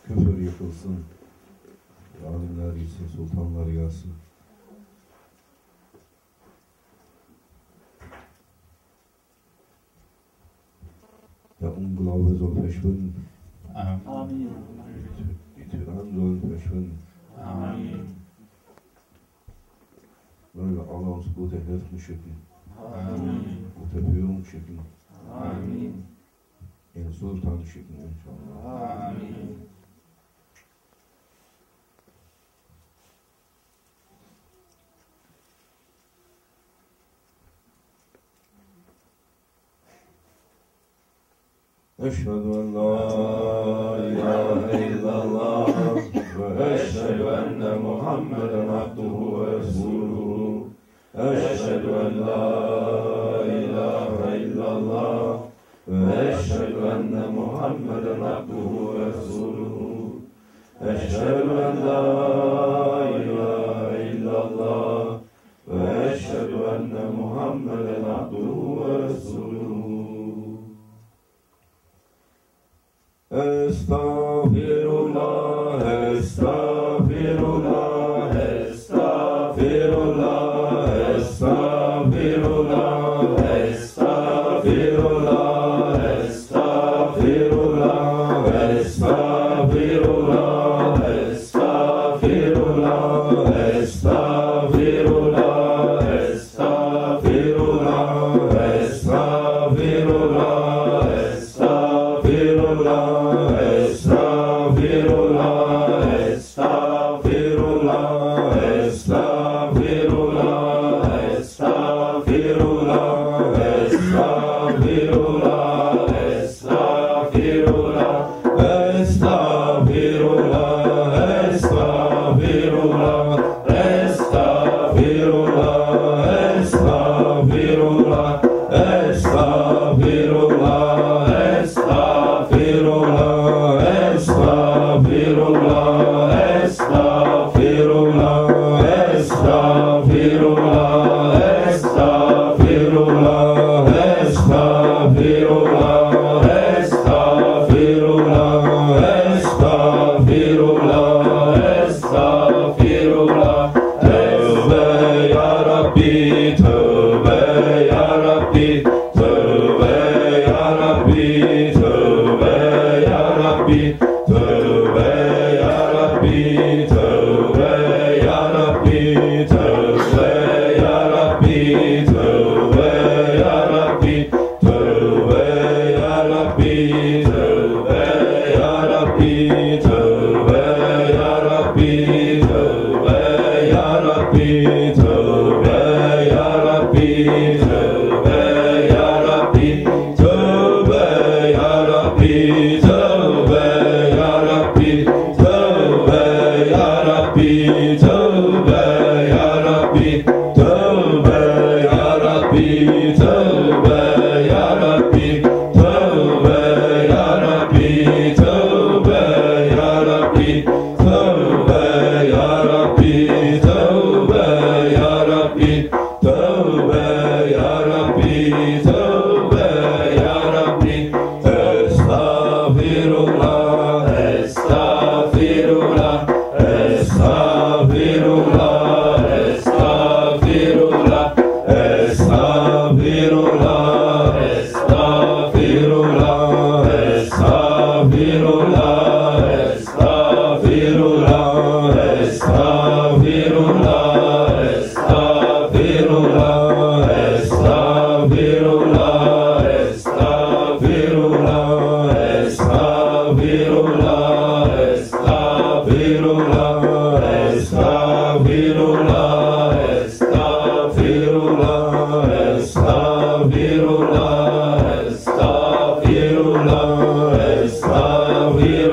Küfür yıkılsın, zalimler gitsin, sultanlar gelsin. Der Unglaube soll verschwinden. Amen. Die Tyrannen sollen verschwinden. Amen. Möge Allah uns gute Hilfen schicken. Amen. Gute Führung schicken. Amen. Den Sultan schicken, inshallah. Amen. أشهد أن لا إله إلا الله وأشهد أن محمدا عبده ورسوله أشهد أن لا إله إلا الله وأشهد أن محمدا عبده ورسوله أشهد أن لا إله إلا الله وأشهد أن محمدا عبده ورسوله Estağfirullah, estağfirullah, estağfirullah, estağfirullah, estağfirullah, estağfirullah, estağfirullah, estağfirullah, estağfirullah, estağfirullah, estağfirullah, estağfirullah. Estağfirullah, estağfirullah, estağfirullah.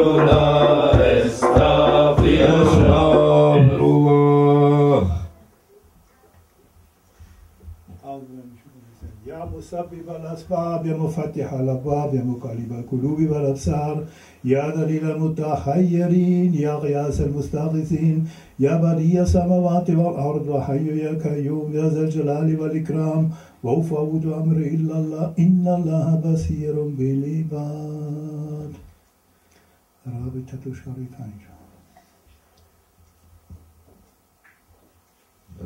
مفتح الأبواب يا مقلب القلوب والأبصار يا دليل المتحيرين يا غياث المستغيثين يا بديع السماوات والأرض وحي يا قيوم يا ذا الجلال والإكرام وأفوض أمري إلا الله إن الله بصير بالعباد. رابطة الشريطين.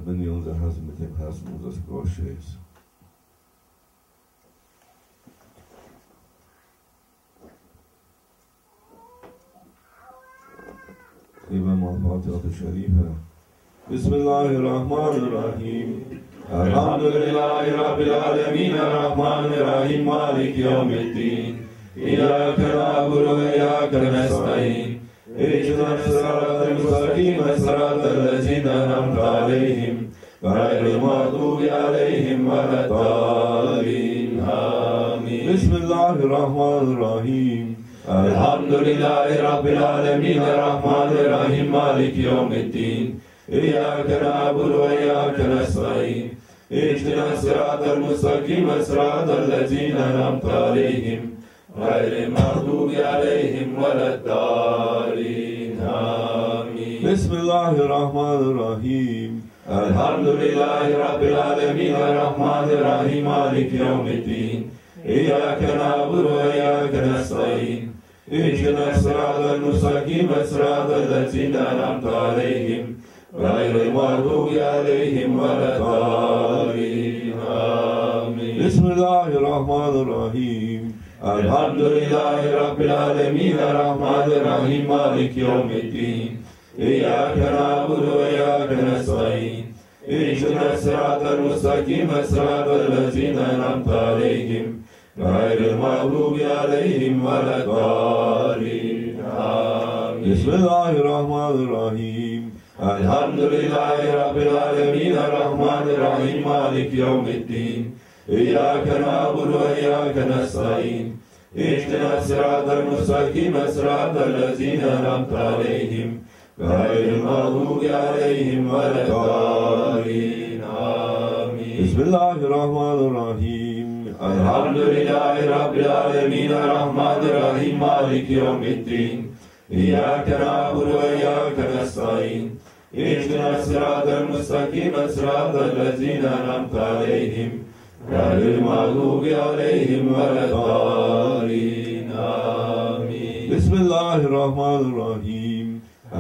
Wenn wir unser Herz mit dem Herzen unseres Großes إمام الفاتحة الشريفة. بسم الله الرحمن الرحيم. الحمد لله رب العالمين الرحمن الرحيم مالك يوم الدين. إياك نعبد وإياك نستعين. اهدنا الصراط المستقيم صراط الذين أنعمت عليهم غير المغضوب عليهم ولا الضالين آمين. بسم الله الرحمن الرحيم. الحمد لله رب العالمين الرحمن الرحيم مالك يوم الدين. إياك نعبد وإياك نستعين. اهدنا الصراط المستقيم صراط الذين أنعمت عليهم غير المغضوب عليهم ولا الضالين آمين. بسم الله الرحمن الرحيم. الحمد لله رب العالمين الرحمن الرحيم مالك يوم الدين. إياك نعبد وإياك نستعين. اهدنا الصراط المستقيم صراط الذين أنعمت عليهم غير المغضوب عليهم ولا الضالين آمين. بسم الله الرحمن الرحيم. الحمد لله رب العالمين الرحمن الرحيم مالك يوم الدين. إياك نعبد وإياك نستعين. اهدنا الصراط المستقيم صراط الذين أنعمت عليهم غير المغضوب عليهم ولا الضالين آمين. بسم الله الرحمن الرحيم. الحمد لله رب العالمين الرحمن الرحيم مالك يوم الدين. إياك نعبد وإياك نستعين. اهدنا الصراط المستقيم صراط الذين أنعمت عليهم غير المغضوب عليهم ولا الضالين آمين. بسم الله الرحمن الرحيم. الحمد لله رب العالمين الرحمن الرحيم مالك يوم الدين. إياك نعبد وإياك نستعين. اهدنا الصراط المستقيم صراط الذين أنعمت عليهم غير المغضوب عليهم ولا الضالين آمين. بسم الله الرحمن الرحيم.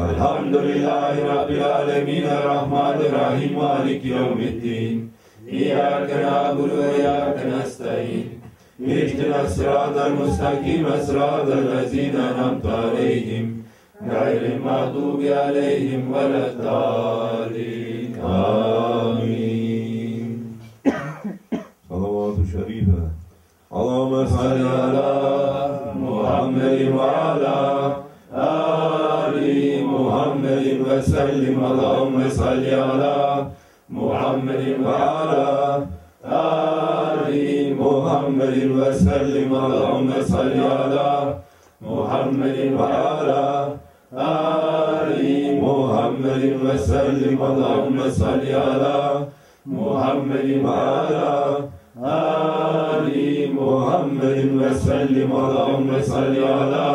الحمد لله رب العالمين الرحمن الرحيم مالك يوم الدين. إياك نعبد وإياك نستعين. اهدنا الصراط المستقيم صراط الذين أنعمت عليهم غير المغضوب عليهم ولا الضالين آمين. صلوات الشريفة. اللهم صل على محمد وعلى آل محمد وسلم. اللهم صل على محمد وعلى آل محمد وسلم. اللهم صل على محمد وعلى آل محمد وسلم. اللهم صل على محمد وعلى آل محمد وسلم. اللهم صل على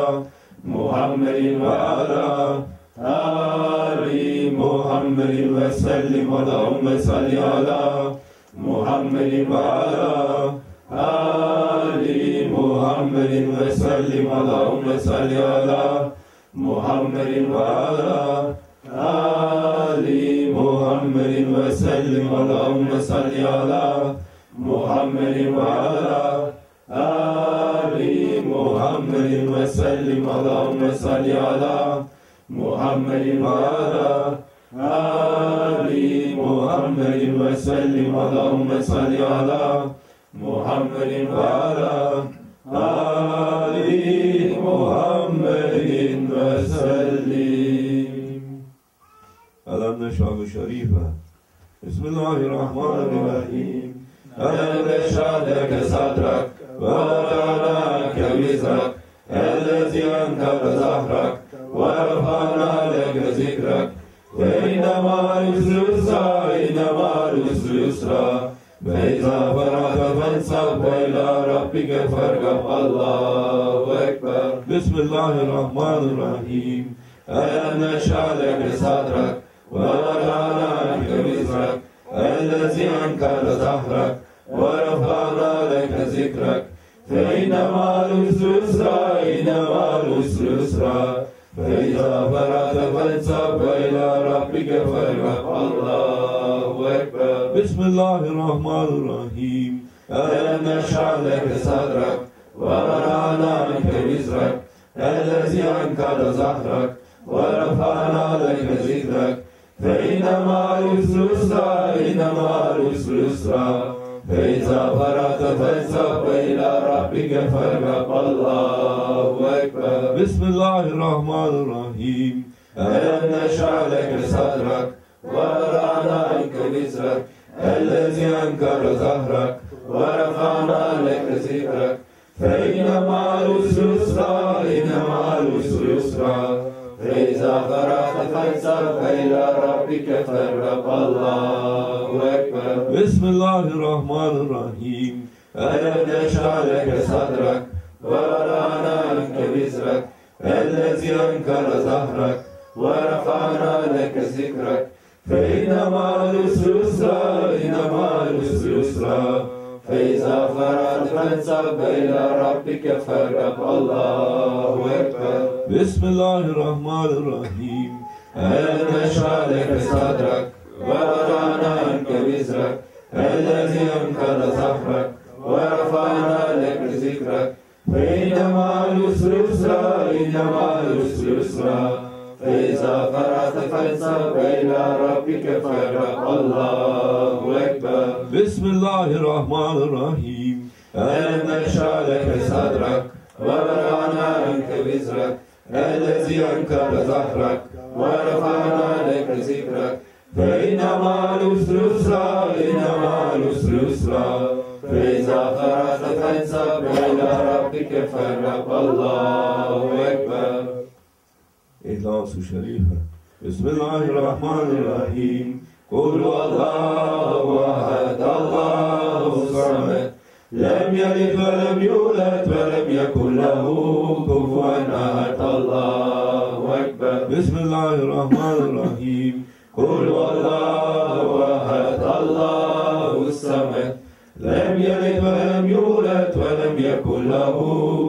محمد وعلى آل محمد وسلم. اللهم صل على محمد وعلى آل محمد وسلم. اللهم صل على محمد وعلى آل محمد وسلم. اللهم صل على محمد وعلى آل محمد وسلم. اللهم صل على محمد وعلى آل محمد وسلم. اللهم صل على محمد وعلى آل محمد وسلم. ألم نشرح الشريفة. بسم الله الرحمن الرحيم. ألم نشرح لك صدرك ووضعنا عنك وزرك الذي أنقض ظهرك ورفعنا لك ذكرك فإن مع العسر يسرا إن مع العسر يسرا فإذا فرغت فانصب وإلى ربك ربك فارغب الله أكبر بسم الله الرحمن الرحيم ألم نشرح لك صدرك ووضعنا عنك وزرك الذي أنقض ظهرك ورفعنا لك ذكرك فإن مع العسر يسرا إن مع العسر يسرا فإذا فرغت فانصب إلى ربك فارغب الله أكبر بسم الله الرحمن الرحيم ألم نشرح لك صدرك ووضعنا عنك وزرك الذي أنقض ظهرك ورفعنا لك ذكرك فإن مع العسر يسرا إن مع العسر يسرا فإذا فرغت فانصب إلى ربك فارغب الله أكبر بسم الله الرحمن الرحيم ألم نشرح لك صدرك ووضعنا عنك وزرك الذي أنقض ظهرك ورفعنا لك ذكرك فإن مع العسر يسرا إن مع العسر يسرا فإذا فرغت فانصب إلى ربك فارغب الله أكبر بسم الله الرحمن الرحيم ألم نشرح لك صدرك ووضعنا عنك وزرك الذي أنقض ظهرك ورفعنا لك ذكرك فإن مع العسر يسرا إن مع العسر يسرا فإذا فرغت فانصب إلى ربك فارغب الله أكبر بسم الله الرحمن الرحيم ألم نشرح لك صدرك ووضعنا عنك وزرك الذي أنقض ظهرك ورفعنا لك ذكرك فإن مع العسر يسرا إن مع العسر يسرا فإذا فرغت فانصب إلى ربك فارغب الله أكبر بسم الله الرحمن الرحيم ألم نشرح لك صدرك ووضعنا عنك وزرك الذي أنقض ظهرك ورفعنا لك ذكرك فإن مع العسر يسرا إن مع العسر يسرا فإذا فرغت فانصب إلى ربك فارغب الله أكبر إخلاص شريفة بسم الله الرحمن الرحيم قل الله أحد الله الصمد لم يلد ولم يولد ولم يكن له كفوا أحد الله أكبر بسم الله الرحمن الرحيم قل الله أحد الله الصمد لم يلد ولم يولد ولم يكن له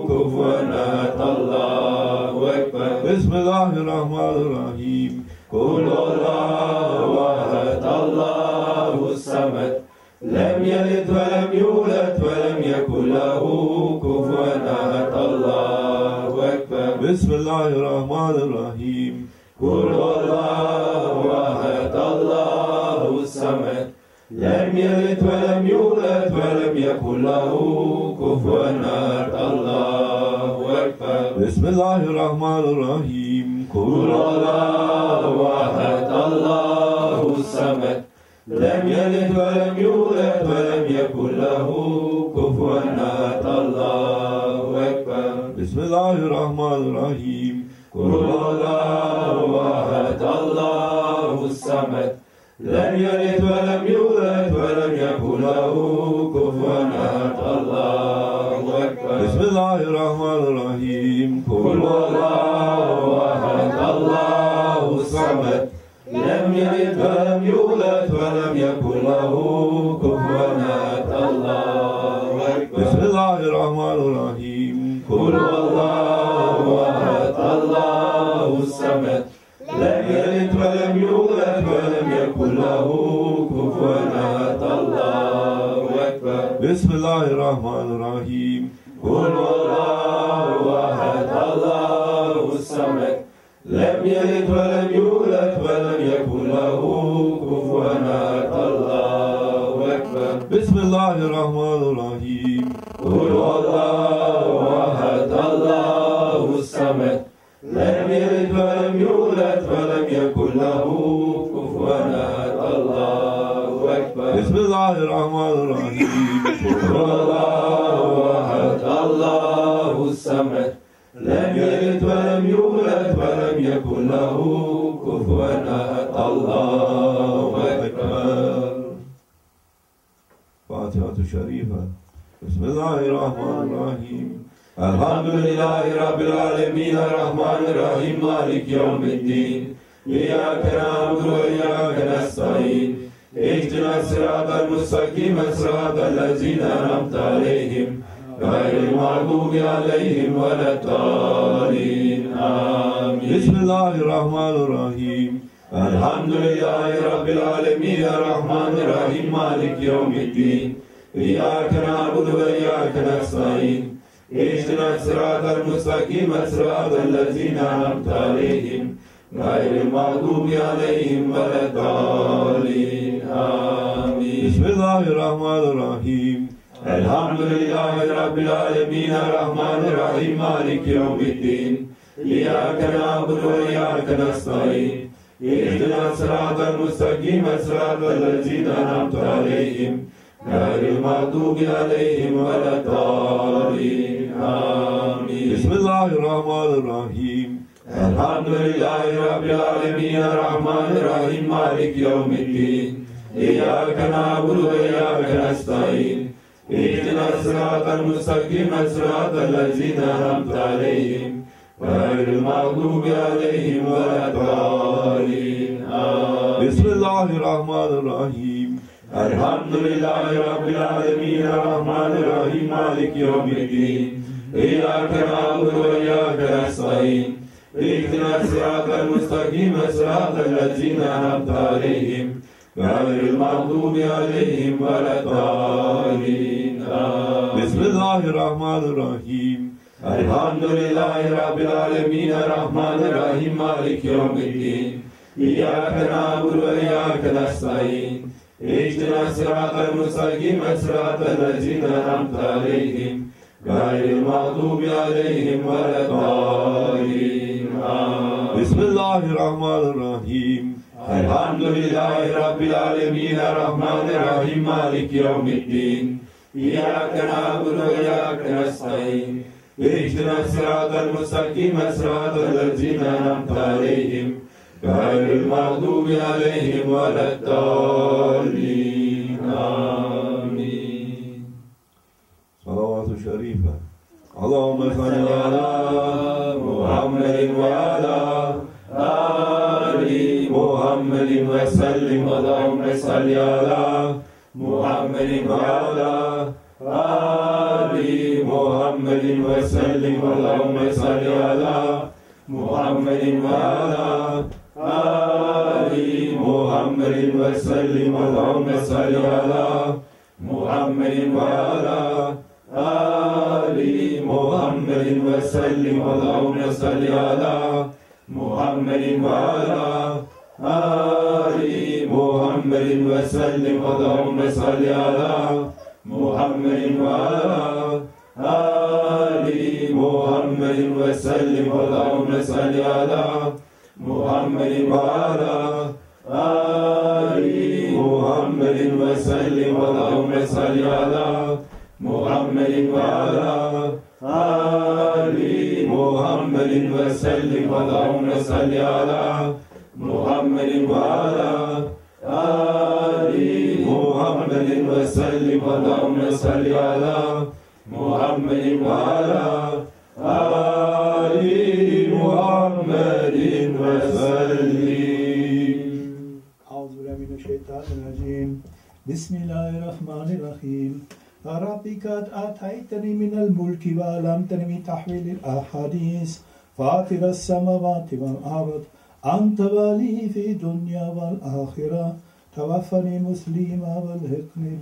كفوا أحد الله أكبر بسم الله الرحمن الرحيم قل الله أحد الله الصمد لم يلد ولم يولد ولم يكن له كفوا أحد الله أكبر بسم الله الرحمن الرحيم قل الله أحد الله الصمد لم يلد ولم يولد ولم يكن له كفوا أحد الله أكبر بسم الله الرحمن الرحيم قل الله أحد الله الصمد لم يلد ولم يولد ولم يكن له كفوا أحد الله أكبر بسم الله الرحمن الرحيم قل الله أحد الله الصمد لم يلد ولم يولد ولم يكن له كفوا أحد الله أكبر بسم الله الرحمن الرحيم قل الله أحد الله الصمد لم يلد ولم يولد ولم يكن له كفوا أحد الله أكبر بسم الله الرحمن الرحيم قل الله أحد الله الصمد لم يلد ولم يولد ولم يكن له كفوا أحد الله أكبر بسم الله الرحمن الرحيم قل الله أحد الله الصمد لم يلد ولم يولد ولم يكن له كفوا أحد الله أكبر بسم الله الرحمن الرحيم قل الله أحد الله الصمد لم يلد ولم يولد ولم يكن له كفوا أحد الله أكبر بسم الله الرحمن الرحيم قل الله أحد الله الصمد لم يلد ولم يولد ولم يكن له كفوا أحد الله أكبر فاتحة شريفة بسم الله الرحمن الرحيم الحمد لله رب العالمين الرحمن الرحيم مالك يوم الدين إياك نعبد وإياك نستعين اهدنا الصراط المستقيم صراط الذين أنعمت عليهم غير المغضوب عليهم ولا الضالين آمين بسم الله الرحمن الرحيم الحمد لله رب العالمين الرحمن الرحيم مالك يوم الدين إياك نعبد وإياك نستعين اهدنا الصراط المستقيم صراط الذين أنعمت عليهم غير المغضوب عليهم ولا الضالين آمين بسم الله الرحمن الرحيم الحمد لله رب العالمين الرحمن الرحيم مالك يوم الدين إياك نعبد وإياك نستعين اهدنا الصراط المستقيم صراط الذين أنعمت عليهم غير المغضوب عليهم ولا الضالين آمين بسم الله الرحمن الرحيم الحمد لله رب العالمين الرحمن الرحيم مالك يوم الدين إياك نعبد وإياك نستعين اهدنا الصراط المستقيم صراط الذين أنعمت عليهم غير المغضوب عليهم ولا الضالين آمين بسم الله الرحمن الرحيم الحمد لله رب العالمين الرحمن الرحيم مالك يوم الدين إياك نعبد وإياك نستعين اهدنا الصراط المستقيم صراط الذين أنعمت عليهم غير المغضوب عليهم ولا الضالين بسم الله الرحمن الرحيم الحمد لله رب العالمين الرحمن الرحيم مالك يوم الدين إياك نعبد وإياك نستعين اهدنا الصراط المستقيم صراط الذين أنعمت عليهم غير المغضوب عليهم ولا الضالين بسم الله الرحمن الرحيم الحمد لله رب العالمين الرحمن الرحيم مالك يوم الدين إياك نعبد وإياك نستعين اهدنا الصراط المستقيم صراط الذين أنعمت عليهم غير المغضوب عليهم ولا الضالين آمين صلوات شريفة اللهم صل على محمد وعلى آل محمد وسلم اللهم صل على محمد وعلى آل محمد وسلم اللهم صل على محمد وعلى آل محمد وسلم اللهم صل على محمد وعلى آل محمد وسلم اللهم صل على محمد وعلى آل محمد وسلم اللهم صل على محمد وعلى آل محمد وسلم اللهم صل على محمد وعلى آل محمد وسلم اللهم صل على محمد وعلى آل محمد وسلم اللهم صل على محمد وعلى آل محمد وسلم اللهم صل على محمد وعلى آل محمد وسلم أعوذ بالله من الشيطان الرجيم بسم الله الرحمن الرحيم ربي قد آتيتني من الملك وعلمتني من تحويل الأحاديث فاطر السماوات والأرض أنت ولي في الدنيا والآخرة توفني مسلما والحقني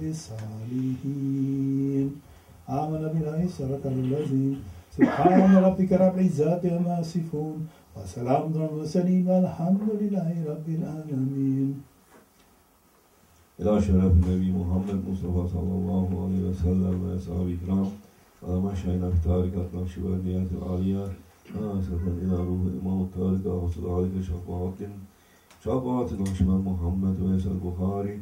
بالصالحين آمن بالله صدق الذي سبحان ربك رب العزة عما يصفون وسلام على المرسلين والحمد لله رب العالمين. إلى شرف النبي محمد مصطفى صلى الله عليه وسلم وأصحابه الكرام ومشايخنا في طريقة النقشبندية العالية وأسفا إلى روح إمام الطريقة وصل عليك شفاعة النقشبند محمد ويسر البخاري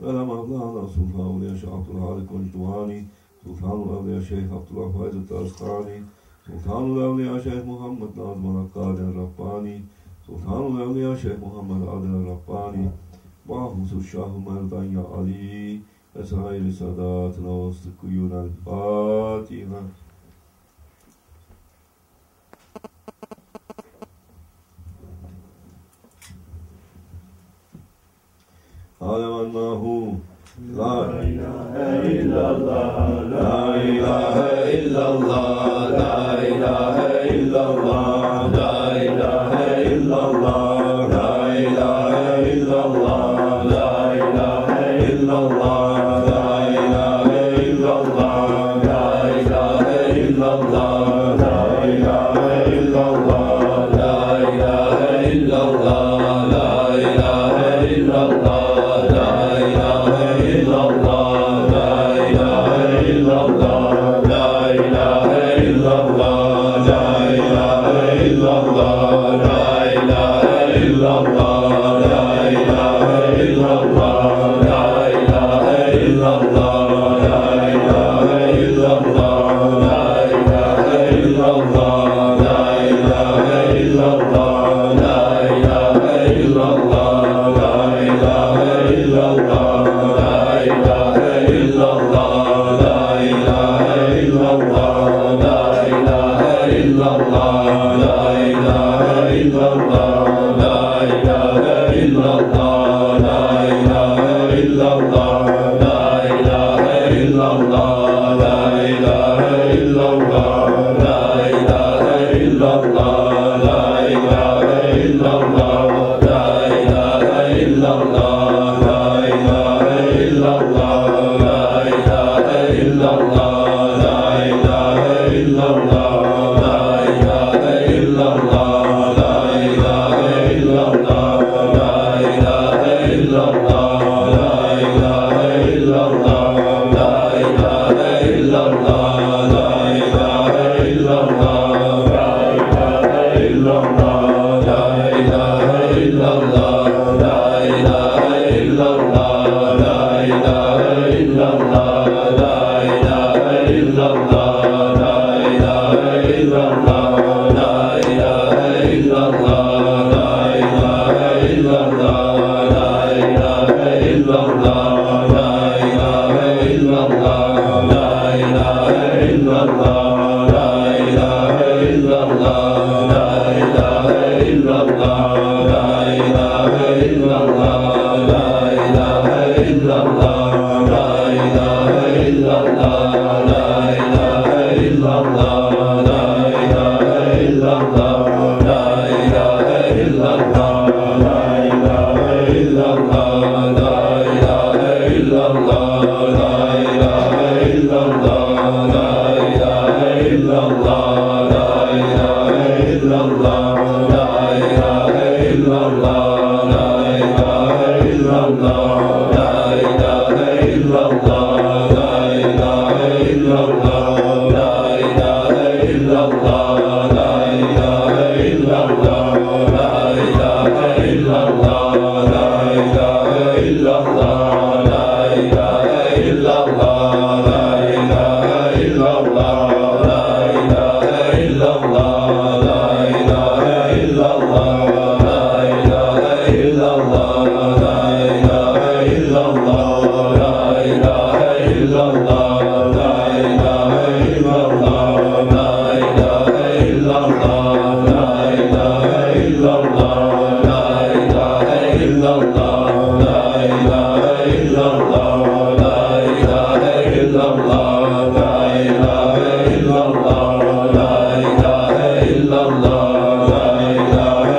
وإلى مولانا سلطان الأولياء شيخ عبد الخالق الجواني سلطان الأولياء شيخ عبد الله فايز الترسخاني سلطان الأولياء شيخ محمد ناظم القادر الرباني سلطان الأولياء شيخ محمد عادل الرباني وخصوص الشاه مرضان يا علي وسائر ساداتنا واستكيونا الفاتحة. أعلم أنه لا إله إلا الله لا إله إلا الله لا إله إلا الله لا إله إلا الله لا إله إلا الله لا إله إلا الله لا إله إلا الله لا إله إلا الله لا إله إلا الله لا إله إلا الله لا إله إلا الله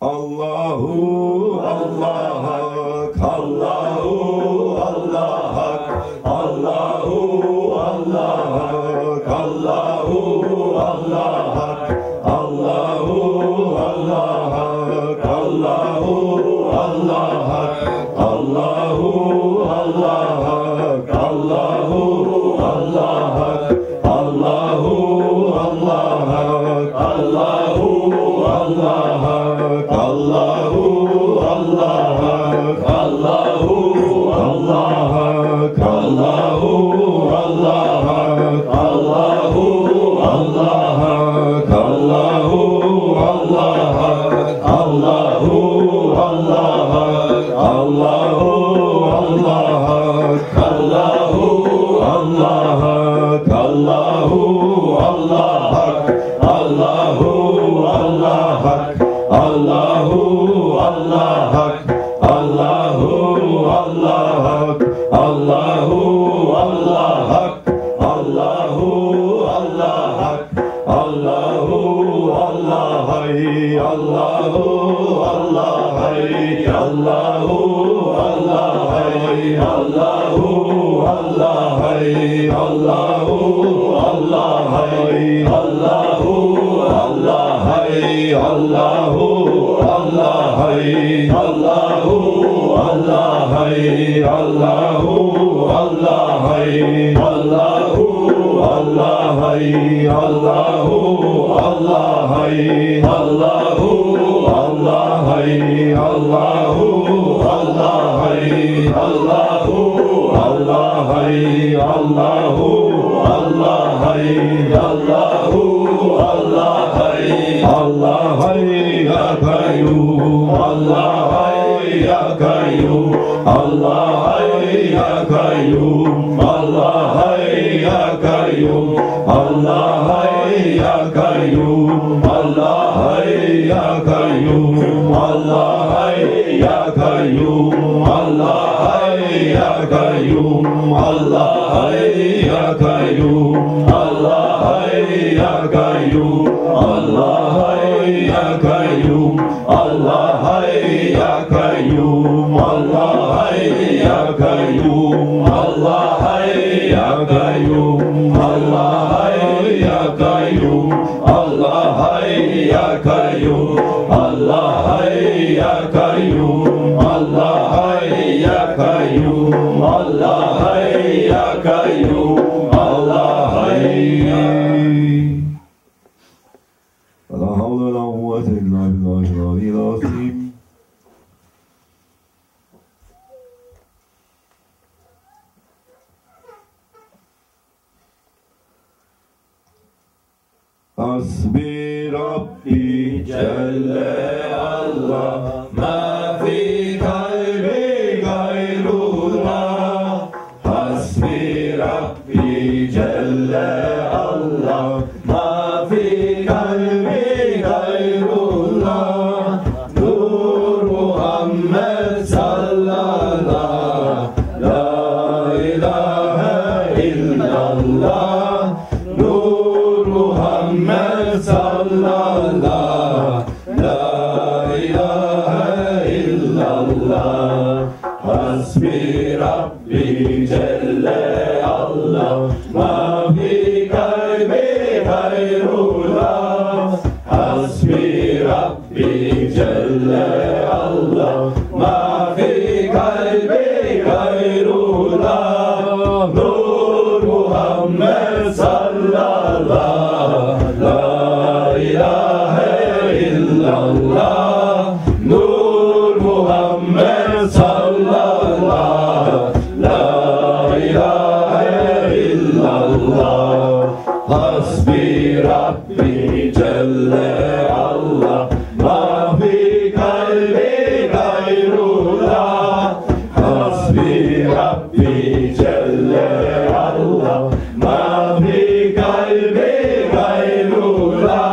Allah Hasbi Rabbi Celle Allah, ma fi kalbi gayrullah. Hasbi Rabbi Celle Allah, ma fi kalbi gayrullah. Nur Muhammed sallallahu, la ilahe illallah. Sallallahu, la ilahe illallah. Hasbi Rabbi Celle Allah, ma fi kalbi gayrullah. Hasbi Rabbi Celle Allah, ma fi kalbi gayrullah. Nur Muhammed sallallahu, la ilahe illallah. Nur Muhammed sallallahu, la ilahe illallah. Hasbi Rabbi Celle Allah, ma fi kalbi gayrullah. Hasbi Rabbi Celle Allah, ma fi kalbi gayrullah.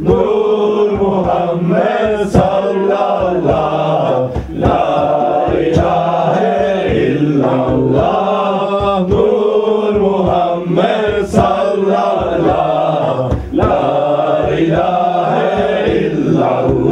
Nur Muhammed sallallahu, la ilahe illallah. Nur Muhammed sallallahu, la ilahe illallah.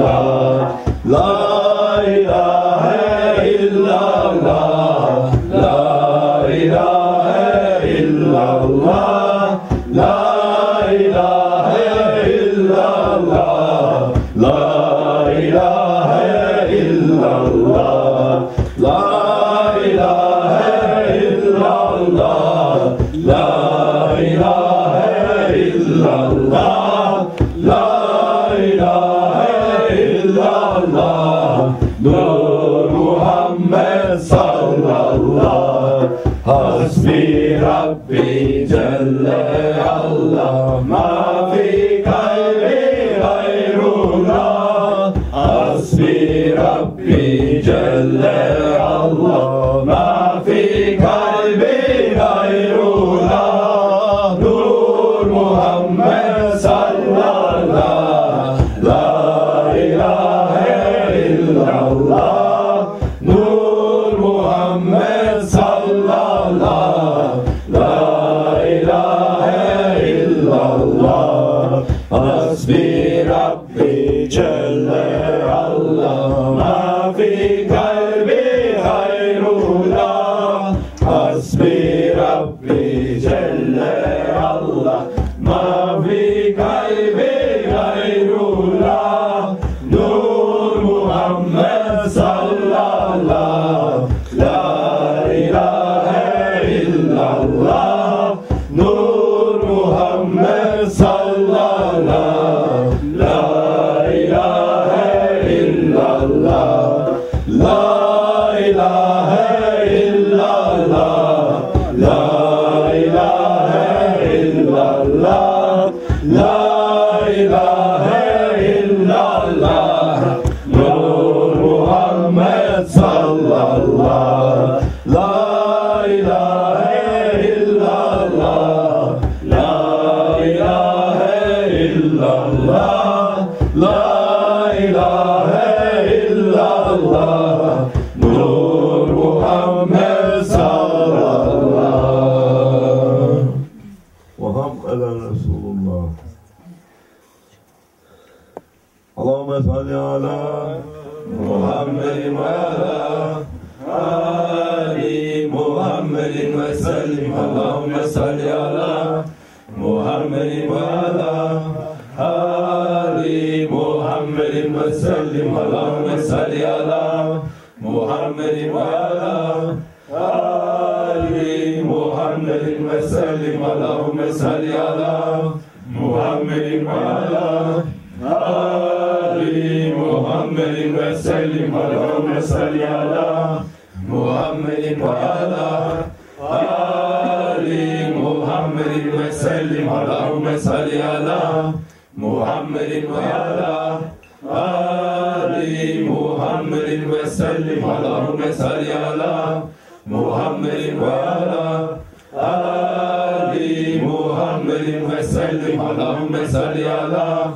illallah, la ilahe illallah, Nur Muhammed sallallah. Hasbi Rabbi Jalla Allah, ma fi kalbi ghayrullah. Hasbi Rabbi Jalla Allah, ma fi kalbi ghayrullah. Nur Muhammed sallallah, la ilahe illallah, Nur Muhammed sallallah, la ilahe illallah. Hasbi Rabbi Jalla Allah, ma fi kalbi ghayrullah. Hasbi Rabbi Jalla Allah, ma fi kalbi ghayrullah. Nur Muhammed sallallah, la ilahe illallah, Nur Muhammed sallallah, la ilahe illallah, la ilahe illallah, la ilahe illallah, la ilahe illallah, Nur Muhammed sallallah, la ilahe illallah, la ilahe illallah, la ilahe illallah, Nur Muhammed sallallah. Muhammed Rasulullah. Allahümme salli ala Muhammedin ve ala Ali Muhammedin ve sellim. Allahümme salli ala Muhammedin ve ala Ali Muhammedin ve sellim. Allahümme salli ala Muhammedin ve ala Ali Muhammedin ve sellim. Allahümme salli ala Muhammedin ve ala Ali Muhammedin ve sellim. Allahümme salli ala Muhammedin ve ala Ali Muhammedin ve sellim. Allahümme salli ala Muhammedin ve ala Ali Muhammedin ve sellim. Allahümme salli ala Muhammedin ve ala Ali Muhammedin ve sellim. Allahümme salli ala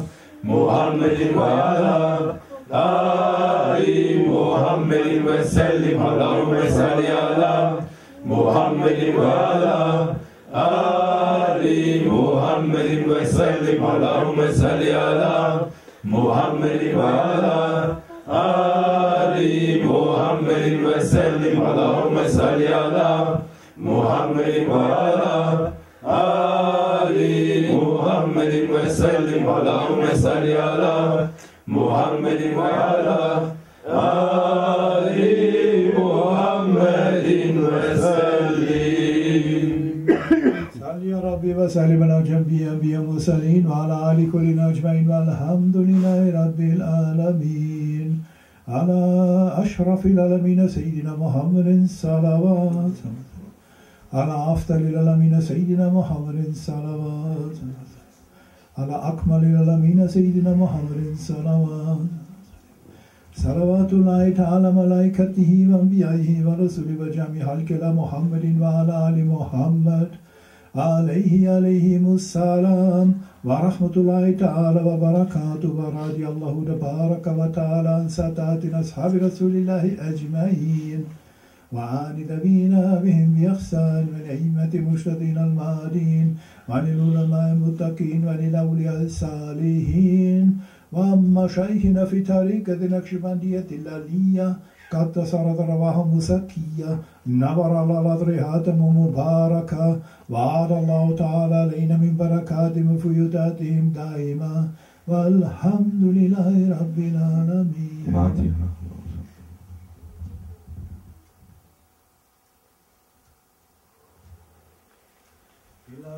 Muhammedin ve ala Ali Muhammedin ve sellim. Allahümme salli ala Muhammedin ve ala Ali Muhammedin ve sellim. Allahümme salli ala Muhammedin ve ala Ali Muhammedin ve sellim. Allahümme salli ala Muhammedin ve ala Ali Muhammedin ve sellim. Allahümme salli ala Muhammedin ve ala Ali Muhammedin ve sellim. Salli ya Rabbi ve sellim ala cembi enbiya mursalin ve ala ali kulli ecmaîn velhamdülillahi rabbil âlemin. Ala aşrafil âlemîne seyyidina Muhammedin salavat. Ala afdalil âlemîne seyyidina Muhammedin salavat. Ala akmalil âlemîne seyyidina Muhammedin salavat. Salavatullahi ta'ala malaikatihi ve enbiyaihi ve resulü ve cami halkela Muhammedin ve ala ali Muhammed aleyhimussalam ve rahmetullahi ta'ala ve barakatuhu ve radiyallahu tebaraka ve ta'ala an sadatin ashabi Resulillahi ecmaîn ve ani nebina bihim bi ihsan ve ni'meti müştedin al-madin ve anil ulemâ'i muttaqin ve anil evliyâ'i salihin وأما شيخنا في طريقة النقشبندية اللالية قد تصرد رواه مسكية نبر على الأضرحات مباركة وعاد الله تعالى علينا من بركاتهم وفيوداتهم دائما والحمد لله رب العالمين.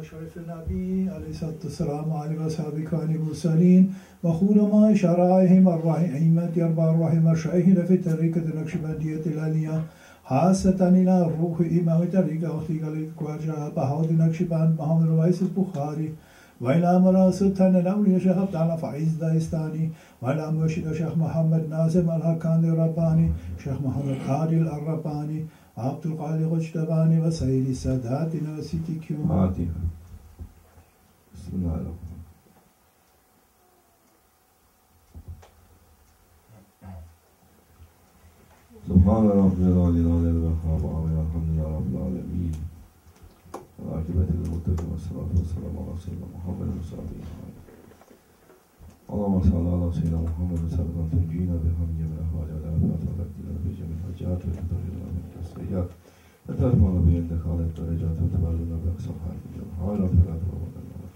أشرف النبي عليه الصلاة والسلام وعلى أصحابه المرسلين وخونما شرائهم أئمة أربع أرواح مشايخنا في طريقة النقشبندية العليا خاصة إلى الروح إمام طريقة أختي الكواجة بهاء نقشبند محمد رويس البخاري وإلى مرا سلطان الأولياء شيخ عبد الله فايز دايستاني وإلى مرشد شيخ محمد ناظم الحكاني الرباني شيخ محمد عادل الرباني عبد القادر الجدباني وسيد ساداتنا وسيدي كيوم فاتحة. بسم الله الرحمن الرحيم. سبحان ربي العلي العظيم والوهاب والحمد لله رب العالمين والعاقبة للمتقين والصلاة والسلام على سيدنا محمد وصحبه أجمعين. اللهم صل على سيدنا محمد وسلم تنجينا بهم جميع الأهوال والآفات وتقدينا بجميع الحاجات وتطهرنا من السيئات وترفعنا بعندك على الدرجات وتبلغنا بأقصى الحال من الحال ولا تبلغنا النار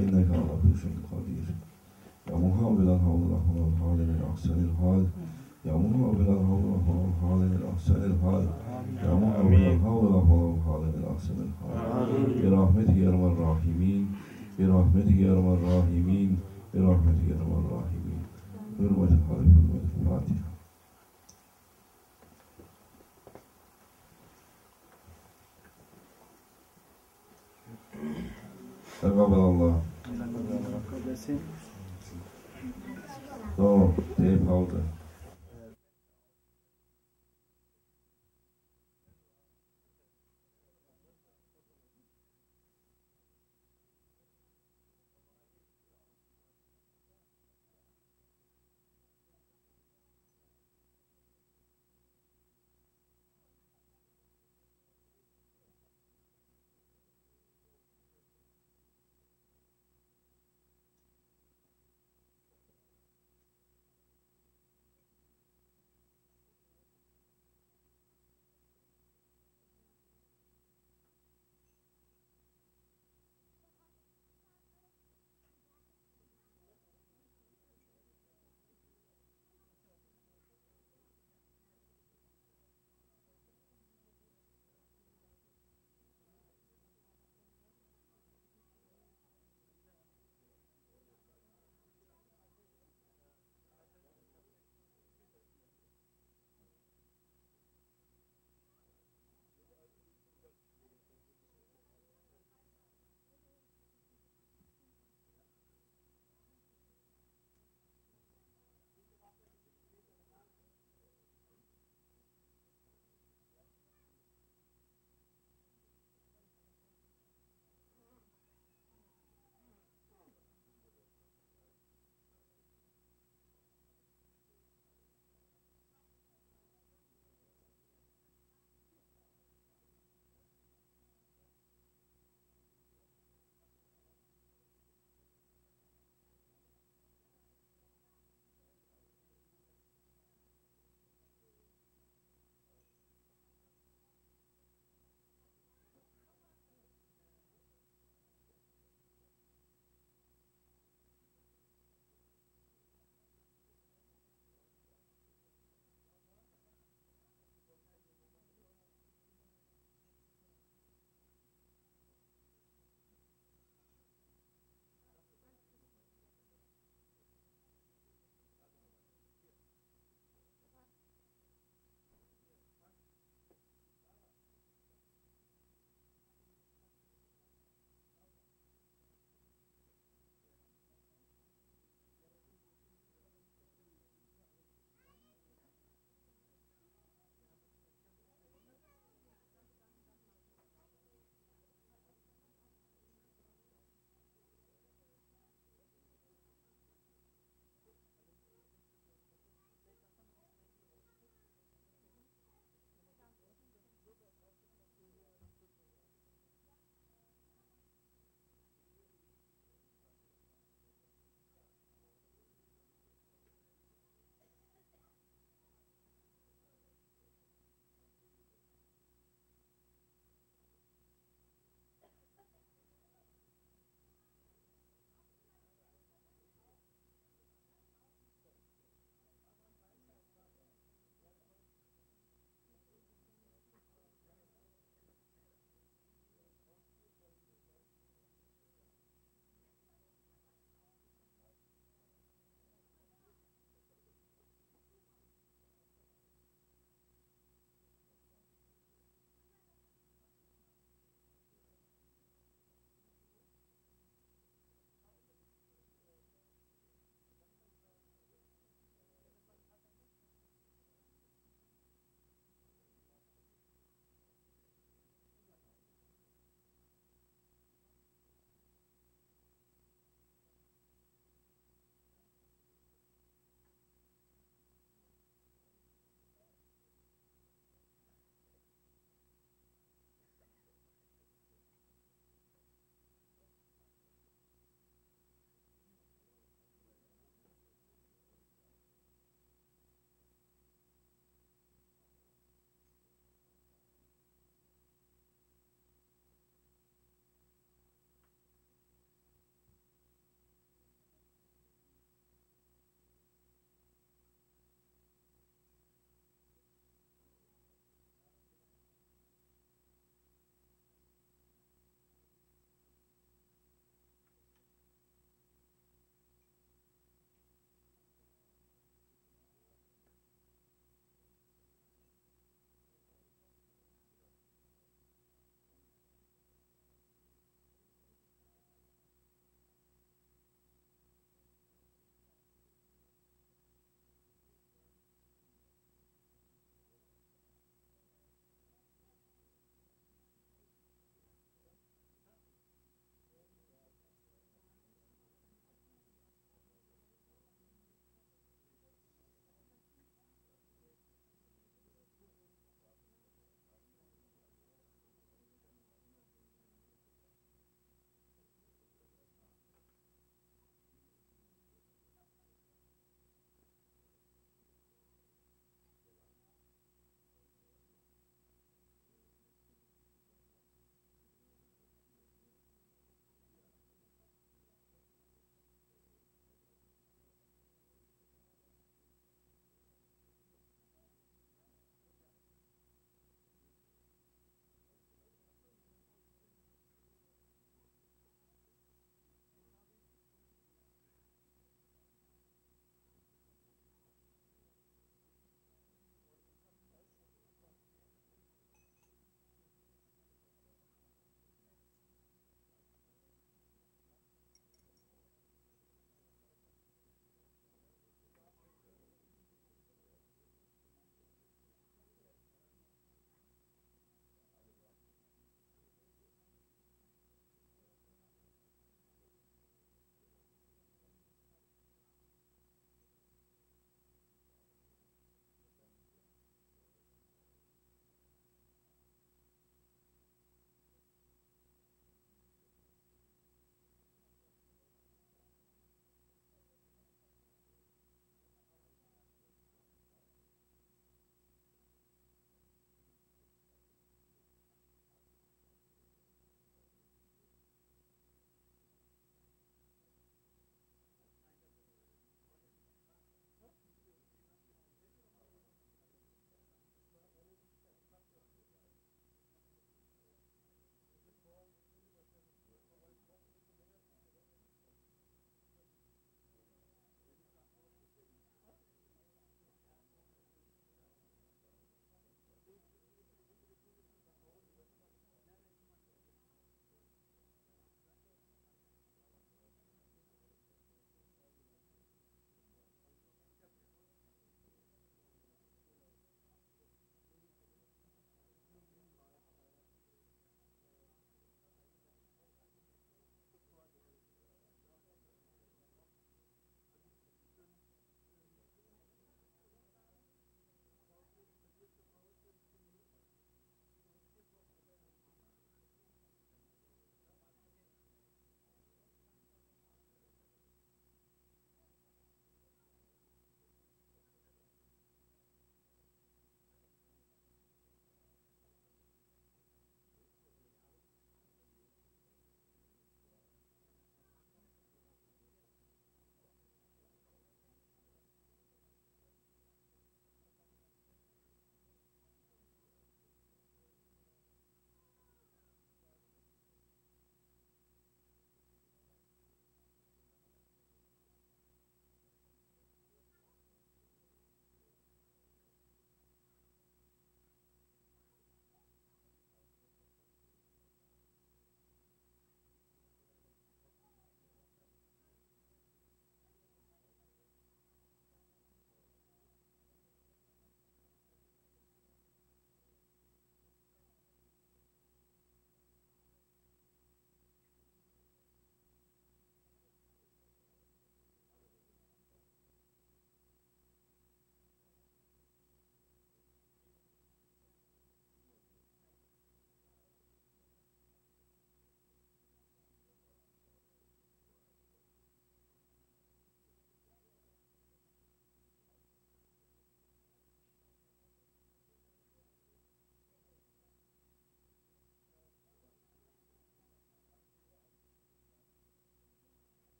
إنك على كل شيء قدير. يا محمد الحول ولا الحال من أحسن الحال يا محمد الحول ولا الحال من أحسن الحال يا محمد الحول ولا الحال من أحسن الحال برحمتك يا أرحم الراحمين برحمتك يا أرحم الراحمين برحمتك يا أرحم الراحمين حرمة الحرم حرمة الفاتحة. تقبل الله. So, tape holder.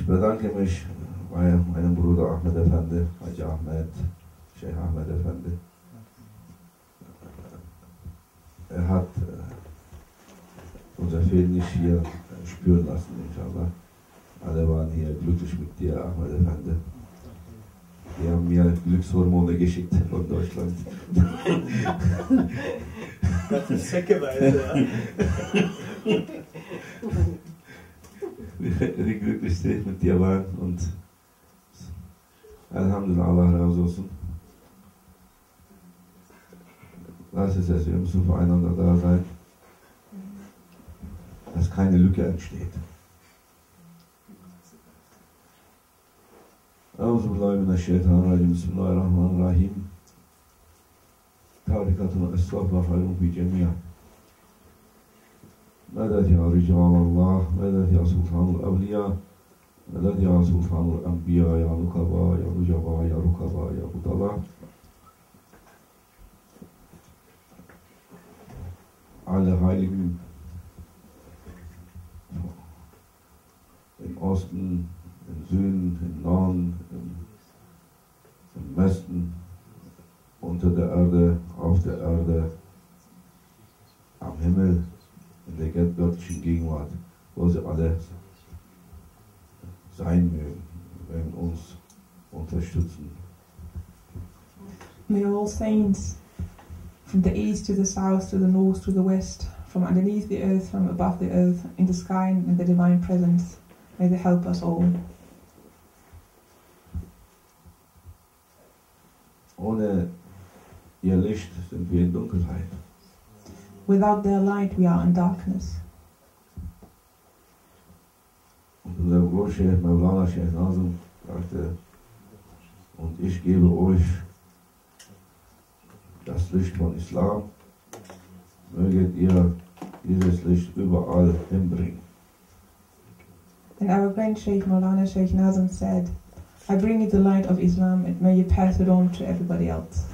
Ich bedanke mich bei meinem Bruder Ahmed Efendi, Haji Ahmed, Sheikh Ahmed Efendi. Er hat unser Fehlen nicht hier spüren lassen, inshallah. Alle waren hier glücklich mit dir, Ahmed Efendi. Die haben mir Glückshormone geschickt von Deutschland. Das ist säckeweise, Die glücklichste mit dir waren und Alhamdulillah, Allah raussuchen. Das ist es, wir müssen füreinander da sein, dass keine Lücke entsteht. أعوذ بالله من الشيطان الرجيم بسم الله الرحمن الرحيم تاركة الصحبة خير في جميع مدد يا رجال الله مدد يا سلطان الأولياء مدد يا سلطان الأنبياء يا نكبا يا نجبا يا ركبا يا بطلة alle Heiligen im Osten, im Süden, im Norden, im Westen, unter der Erde, auf der Erde, am Himmel, in der göttlichen Gegenwart, wo sie alle sein mögen, werden uns unterstützen. May all saints, from the east to the south, to the north, to the west, from underneath the earth, from above the earth, in the sky, and in the divine presence, may they help us all. Ohne ihr Licht sind wir in Dunkelheit. Without their light, we are in darkness. Und unser Großchef, Mawlana Sheikh Nazim, sagte, und ich gebe euch das Licht von Islam, möget ihr dieses Licht überall hinbringen. And our grand Sheikh Maulana Sheikh Nazim said, I bring you the light of Islam and may you pass it on to everybody else.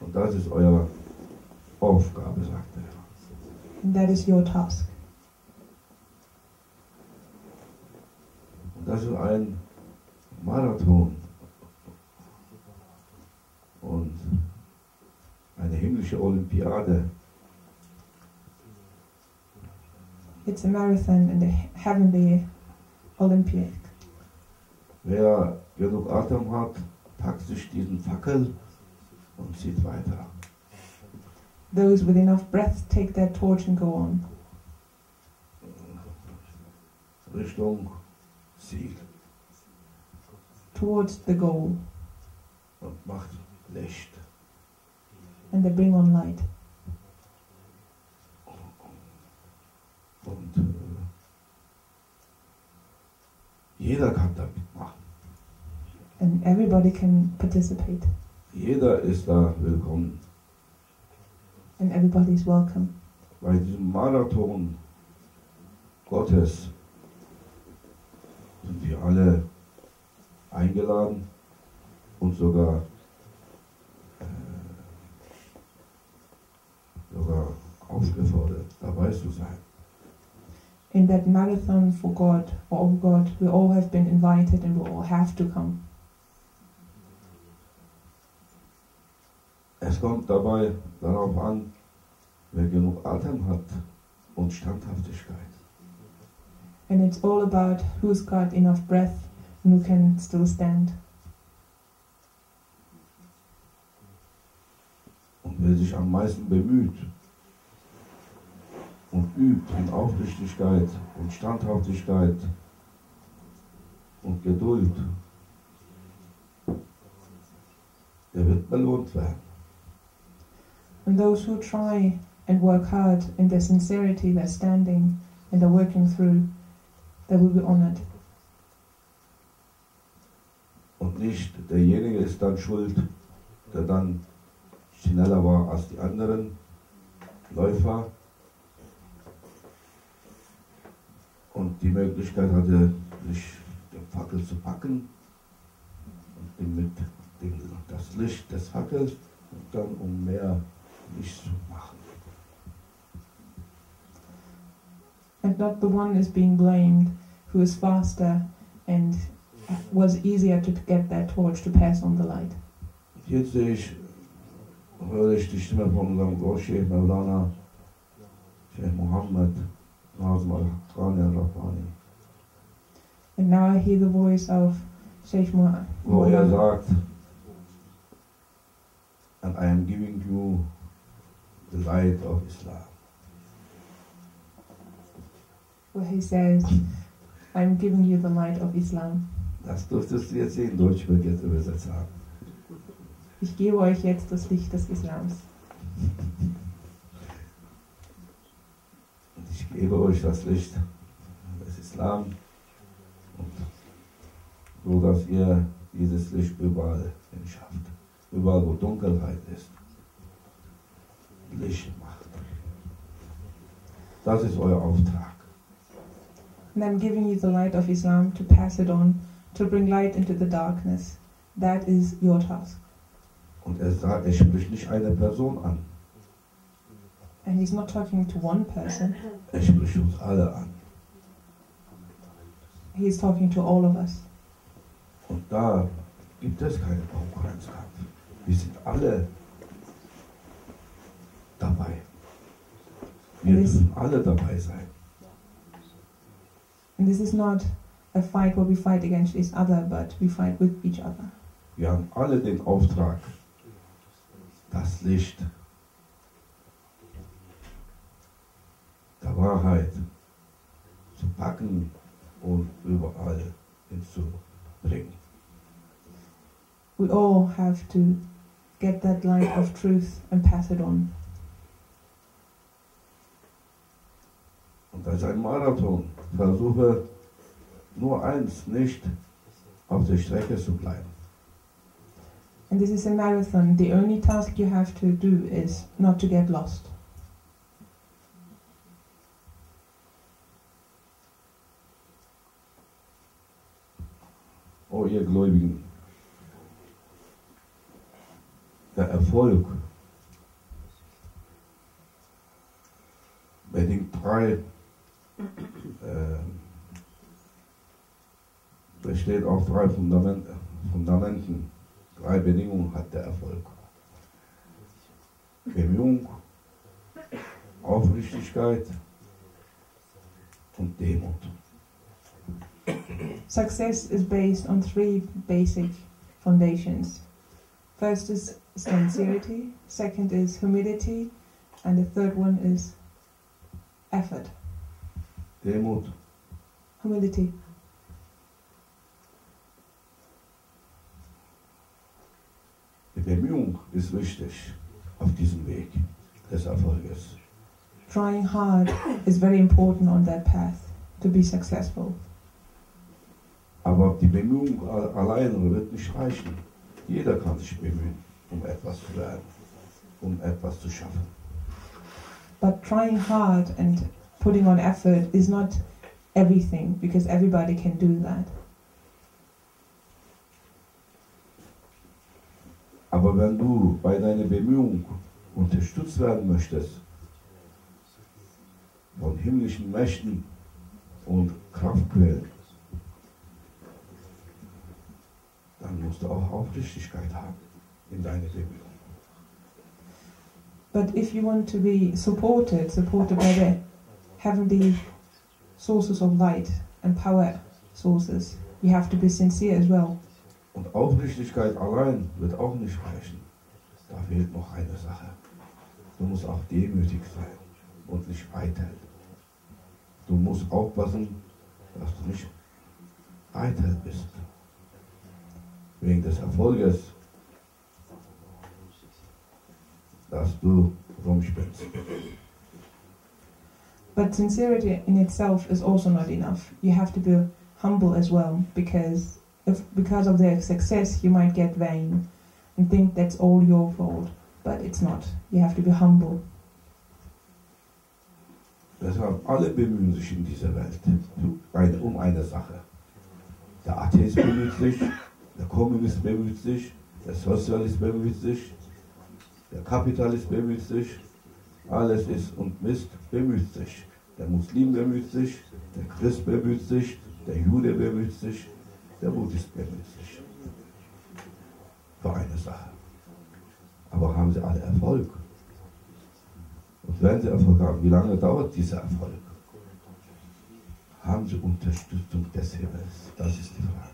Und das ist eure Aufgabe, sagte er. And that is your task. Und das ist ein Marathon und eine himmlische Olympiade. It's a marathon and a heavenly Olympic. Wer genug Atem hat, packt sich diesen Fackel und zieht weiter. Those with enough breath take their torch and go on. Richtung Ziel. Towards the goal. Und macht Licht. And they bring on light. Und jeder kann da mitmachen. And everybody can participate. Jeder ist da willkommen. And everybody is welcome. Bei diesem Marathon Gottes sind wir alle eingeladen und sogar aufgefordert, dabei zu sein. In that marathon for God, or of God, we all have been invited and we all have to come. Es kommt dabei darauf an, wer genug Atem hat und Standhaftigkeit. And it's all about who's got enough breath and who can still stand. Und wer sich am meisten bemüht und übt in Aufrichtigkeit und Standhaftigkeit und Geduld, der wird belohnt werden. And those who try and work hard in their sincerity, their standing, and are working through, they will be honored. Und nicht derjenige ist dann schuld, der dann schneller war als die anderen Läufer und die Möglichkeit hatte, sich den Fackel zu packen und mit das Licht des Fackels und dann um mehr Licht zu machen. And not the one is being blamed who is faster and was easier to get that torch to pass on the light. Jetzt höre ich die Stimme von unserem Großscheich Maulana, Sheikh Muhammad Nazim al-Rabbani, And now I hear the voice of Sheikh wo er Muhammad, sagt, and I am giving you the light of Islam. where he says, I'm giving you the light of Islam. Das dürftest du jetzt in Deutsch übersetzt haben. Ich gebe euch jetzt das Licht des Islams. Und ich gebe euch das Licht des Islam, und so dass ihr dieses Licht überall schafft. Überall, wo Dunkelheit ist, Licht macht. Das ist euer Auftrag. And I'm giving you the light of Islam to pass it on, to bring light into the darkness. That is your task. Und er sagt, er spricht nicht eine Person an, And he's not talking to one person, er spricht uns alle an. he's talking to all of us. Und da gibt es keinen Konkurrenzkampf. Wir sind alle dabei. Wir müssen alle dabei sein. And this is not a fight where we fight against each other, but we fight with each other. Wir haben alle den Auftrag, das Licht der Wahrheit zu packen und überall hinzubringen. We all have to get that light of truth and pass it on. Und als ein Marathon versuche nur eins, nicht auf der Strecke zu bleiben. And this is a marathon. The only task you have to do is not to get lost. Oh, ihr Gläubigen, der Erfolg bedingt besteht auf drei Fundamenten. Drei Bedingungen hat der Erfolg. Bemühung, Aufrichtigkeit und Demut. Success is based on three basic foundations. First is sincerity, second is humility, and the third one is effort. Demut, Humility. die Bemühung ist wichtig auf diesem Weg des Erfolges. Trying hard is very important on that path to be successful. Aber die Bemühung alleine wird nicht reichen. Jeder kann sich bemühen, um etwas zu werden, um etwas zu schaffen. But trying hard and putting on effort is not everything, because everybody can do that. Aber wenn du bei deiner Bemühung unterstützt werden möchtest von himmlischen Mächten und Kraftquellen, dann musst du auch Aufrichtigkeit haben in deiner Bemühung. But if you want to be supported by the heavenly sources of light and power sources, you have to be sincere as well. Und Aufrichtigkeit allein wird auch nicht reichen. Da fehlt noch eine Sache. Du musst auch demütig sein und nicht eitel. Du musst aufpassen, dass du nicht eitel bist. Wegen des Erfolges, dass du rumspinnst. But sincerity in itself is also not enough. You have to be humble as well, because of their success you might get vain and think that's all your fault, but it's not. You have to be humble. Deshalb alle bemühen sich in dieser Welt um eine Sache. Der Atheist bemüht sich, der Kommunist bemüht sich, der Sozialist bemüht sich, der Kapitalist bemüht sich, alles ist und Mist bemüht sich. Der Muslim bemüht sich, der Christ bemüht sich, der Jude bemüht sich, Der Buddhist bemüht sich für eine Sache. Aber haben sie alle Erfolg? Und wenn sie Erfolg haben, wie lange dauert dieser Erfolg? Haben sie Unterstützung des Himmels? Das ist die Frage.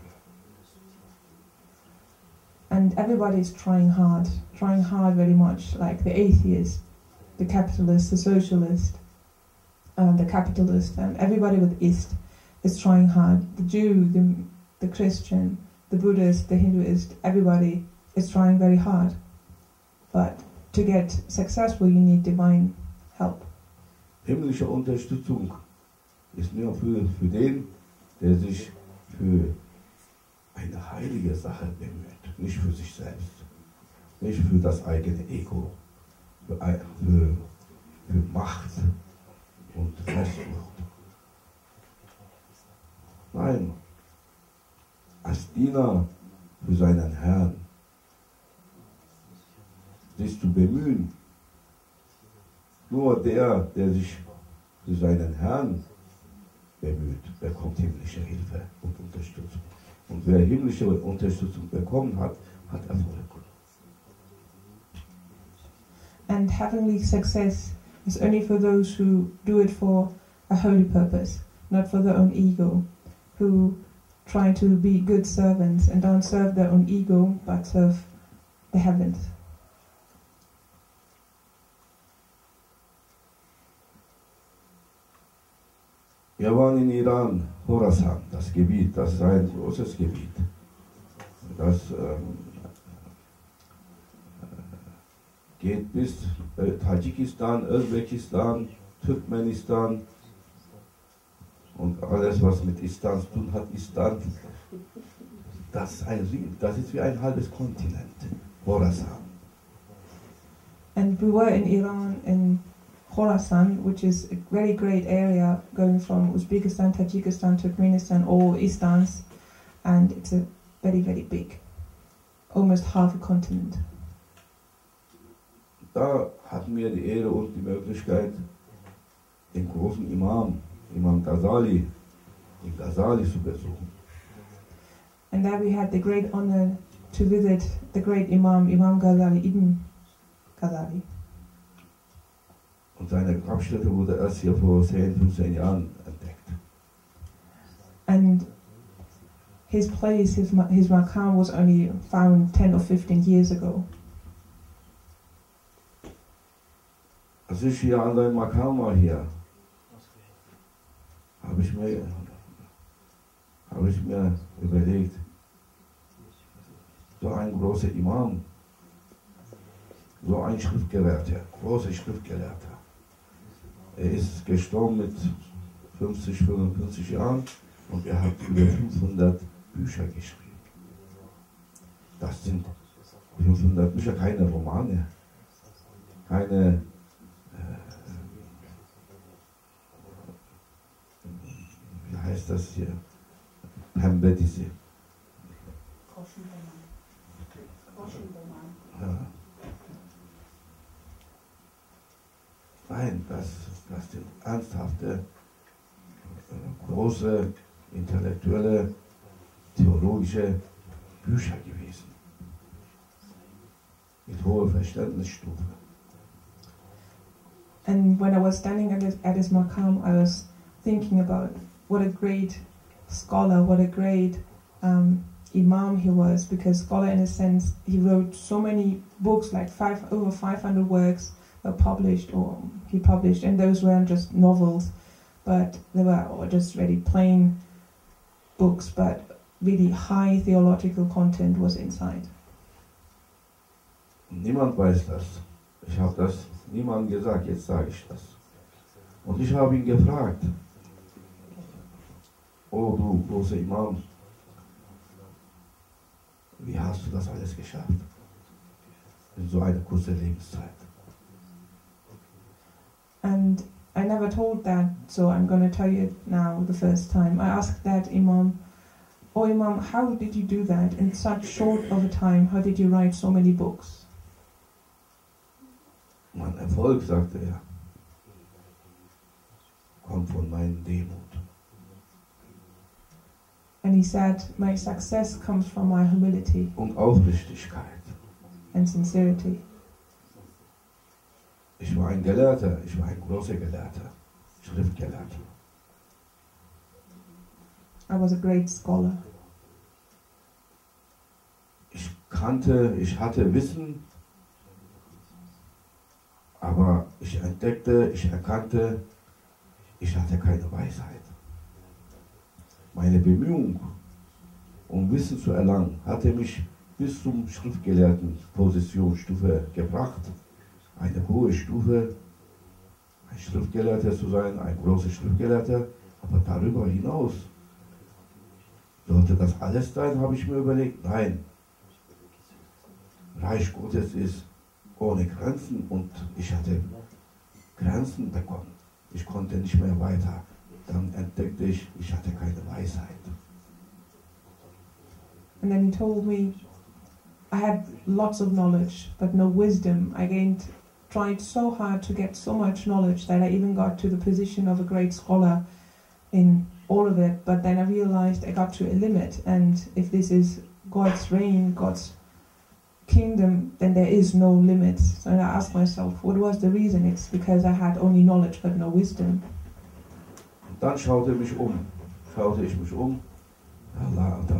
And everybody is trying hard very much, like the atheist, the capitalist, the socialist, the capitalist, and everybody with ist is trying hard. The Jew, the Christian, the Buddhist, the Hinduist, everybody is trying very hard. But to get successful, you need divine help. Himmlische Unterstützung ist nur für den, der sich für eine heilige Sache bemüht, nicht für sich selbst, nicht für das eigene Ego, für Macht und Selbstsucht. Nein, als Diener für seinen Herrn, sich zu bemühen. Nur der sich für seinen Herrn bemüht, bekommt himmlische Hilfe und Unterstützung. Und wer himmlische Unterstützung bekommen hat, hat Erfolg. And heavenly success is only for those who do it for a holy purpose, not for their own ego, who try to be good servants and don't serve their own ego, but serve the heavens. Wir waren in Iran, Khorasan, das Gebiet, das ist ein großes Gebiet. Das geht bis Tadschikistan, Usbekistan, Turkmenistan und alles, was mit Istan zu tun hat. Istan, das ist wie ein halbes Kontinent, Khorasan. And we were in Iran, in Khorasan, which is a very great area going from Uzbekistan, Tajikistan, Turkmenistan, all Istans, and it's a very, very big, almost half a continent. Da hatten wir die Ehre und die Möglichkeit, den großen Imam Ghazali, den Ghazali zu besuchen. And there we had the great honor to visit the great Imam Ghazali, Ibn Ghazali. Und seine Grabstätte wurde erst hier vor 10, 15 Jahren entdeckt. And his place, his maqam was only found 10 or 15 years ago. Als ich hier an seinem Maqam war hier, habe ich mir überlegt, so ein großer Imam, so ein Schriftgelehrter, großer Schriftgelehrter. Er ist gestorben mit 50, 55 Jahren und er hat über 500 Bücher geschrieben. Das sind 500 Bücher, keine Romane, keine wie heißt das hier? Pembe diese. Ja. Nein, das sind ernsthafte, große, intellektuelle, theologische Bücher gewesen. Mit hoher Verständnisstufe. And when I was standing at his maqam, I was thinking about what a great scholar, what a great imam he was, because scholar in a sense, he wrote so many books, like over 500 works were published, or he published, and those weren't just novels, but they were just really plain books, but really high theological content was inside. Niemand weiß das. Ich habe das niemandem gesagt, jetzt sage ich das. Und ich habe ihn gefragt, oh du großer Imam, wie hast du das alles geschafft? In so einer kurzen Lebenszeit. And I never told that, so I'm going to tell you it now the first time. I asked that Imam, oh Imam, how did you do that in such short of a time? How did you write so many books? Mein Erfolg, sagte er, kommt von meiner Demut. And he said, my success comes from my humility und Aufrichtigkeit. and sincerity. Ich war ein Gelehrter, ich war ein großer Gelehrter, Schriftgelehrter. I was a great scholar. Ich hatte Wissen, aber ich entdeckte, ich erkannte, ich hatte keine Weisheit. Meine Bemühung, um Wissen zu erlangen, hatte mich bis zum Schriftgelehrten Positionsstufe gebracht. Eine hohe Stufe, ein Schriftgelehrter zu sein, ein großer Schriftgelehrter, aber darüber hinaus sollte das alles sein, habe ich mir überlegt. Nein, Reich Gottes ist ohne Grenzen und ich hatte Grenzen bekommen. Ich konnte nicht mehr weiter. Dann entdeckte ich hatte keine Weisheit. And then he told me I had lots of knowledge, but no wisdom. I tried so hard to get so much knowledge that I even got to the position of a great scholar in all of it, but then I realized I got to a limit, and if this is God's reign, God's kingdom, then there is no limit. So I asked myself, what was the reason? It's because I had only knowledge but no wisdom. Und dann schaute ich mich um. Da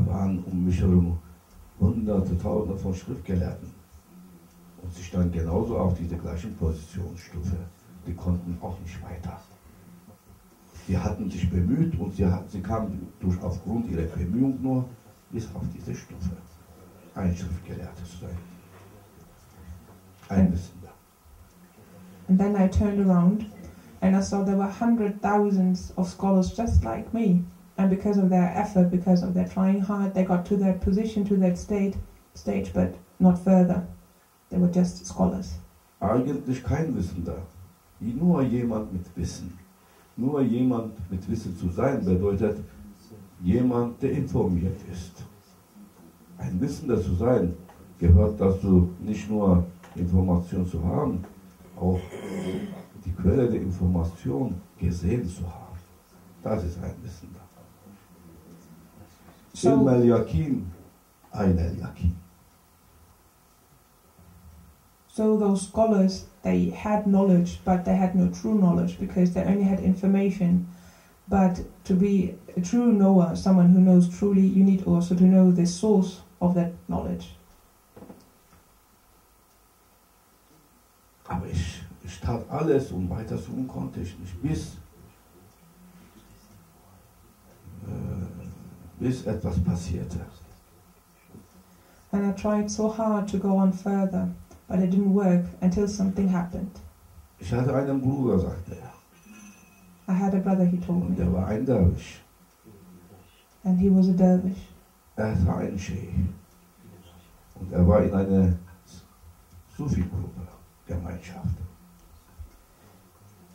waren um mich herum Hunderte, Tausende von Schriftgelehrten. Und sie standen genauso auf dieser gleichen Positionsstufe. Die konnten auch nicht weiter. Die hatten sich bemüht und sie kamen aufgrund ihrer Bemühung nur bis auf diese Stufe. Ein Schriftgelehrter zu sein. Ein Wissender. And then I turned around and I saw there were thousands of scholars just like me. And because of their effort, because of their trying hard, they got to that position, to that stage, but not further. They were just scholars. Eigentlich kein Wissender. Nur jemand mit Wissen. Nur jemand mit Wissen zu sein bedeutet jemand, der informiert ist. Ein Wissender zu sein gehört dazu, nicht nur Information zu haben, auch die Quelle der Information gesehen zu haben. Das ist ein Wissender. Ilm al-Yaqin, Ayn al-Yaqin. So those scholars, they had knowledge, but they had no true knowledge because they only had information. But to be a true knower, someone who knows truly, you need also to know the source of that knowledge. Aber ich tat alles und weiter tun konnte ich nicht, bis etwas passierte. And I tried so hard to go on further, but it didn't work until something happened. Ich hatte einen Bruder, sagte er. I had a brother, he told Und me, er war ein Derwisch. and he was a dervish. Er war ein Scheich. Und er war in einer Sufi-Gruppe, Gemeinschaft.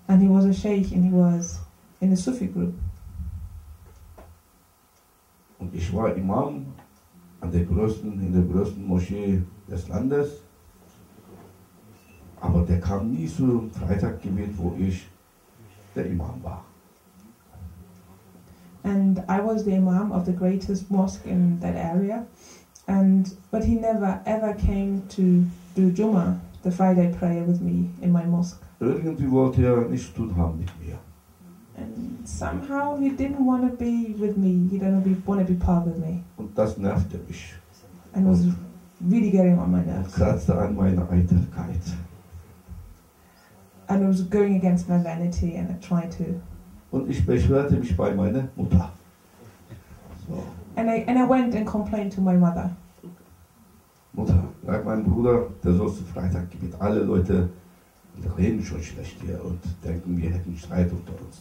And he was a sheikh, and he was in a Sufi group. Und ich war Imam in der größten Moschee des Landes. Aber der kam nie zum Freitaggebet, wo ich der Imam war. And I was the imam of the greatest mosque in that area, but he never ever came to do Jummah, the Friday prayer, with me in my mosque. Irgendwie wollte er nichts zu tun haben mit mir. And somehow he didn't want to be with me. He didn't want to be part with me, Und das nervte mich. and was really getting on my Und nerves. kratzte an meiner Eitelkeit. And it was going against my vanity, and I tried to. Und ich beschwerte mich bei meiner Mutter. So, And I went and complained to my mother. Mutter, sag mein Bruder, der soll zu Freitaggebet. Alle Leute reden schon schlecht hier und denken, wir hätten Streit unter uns.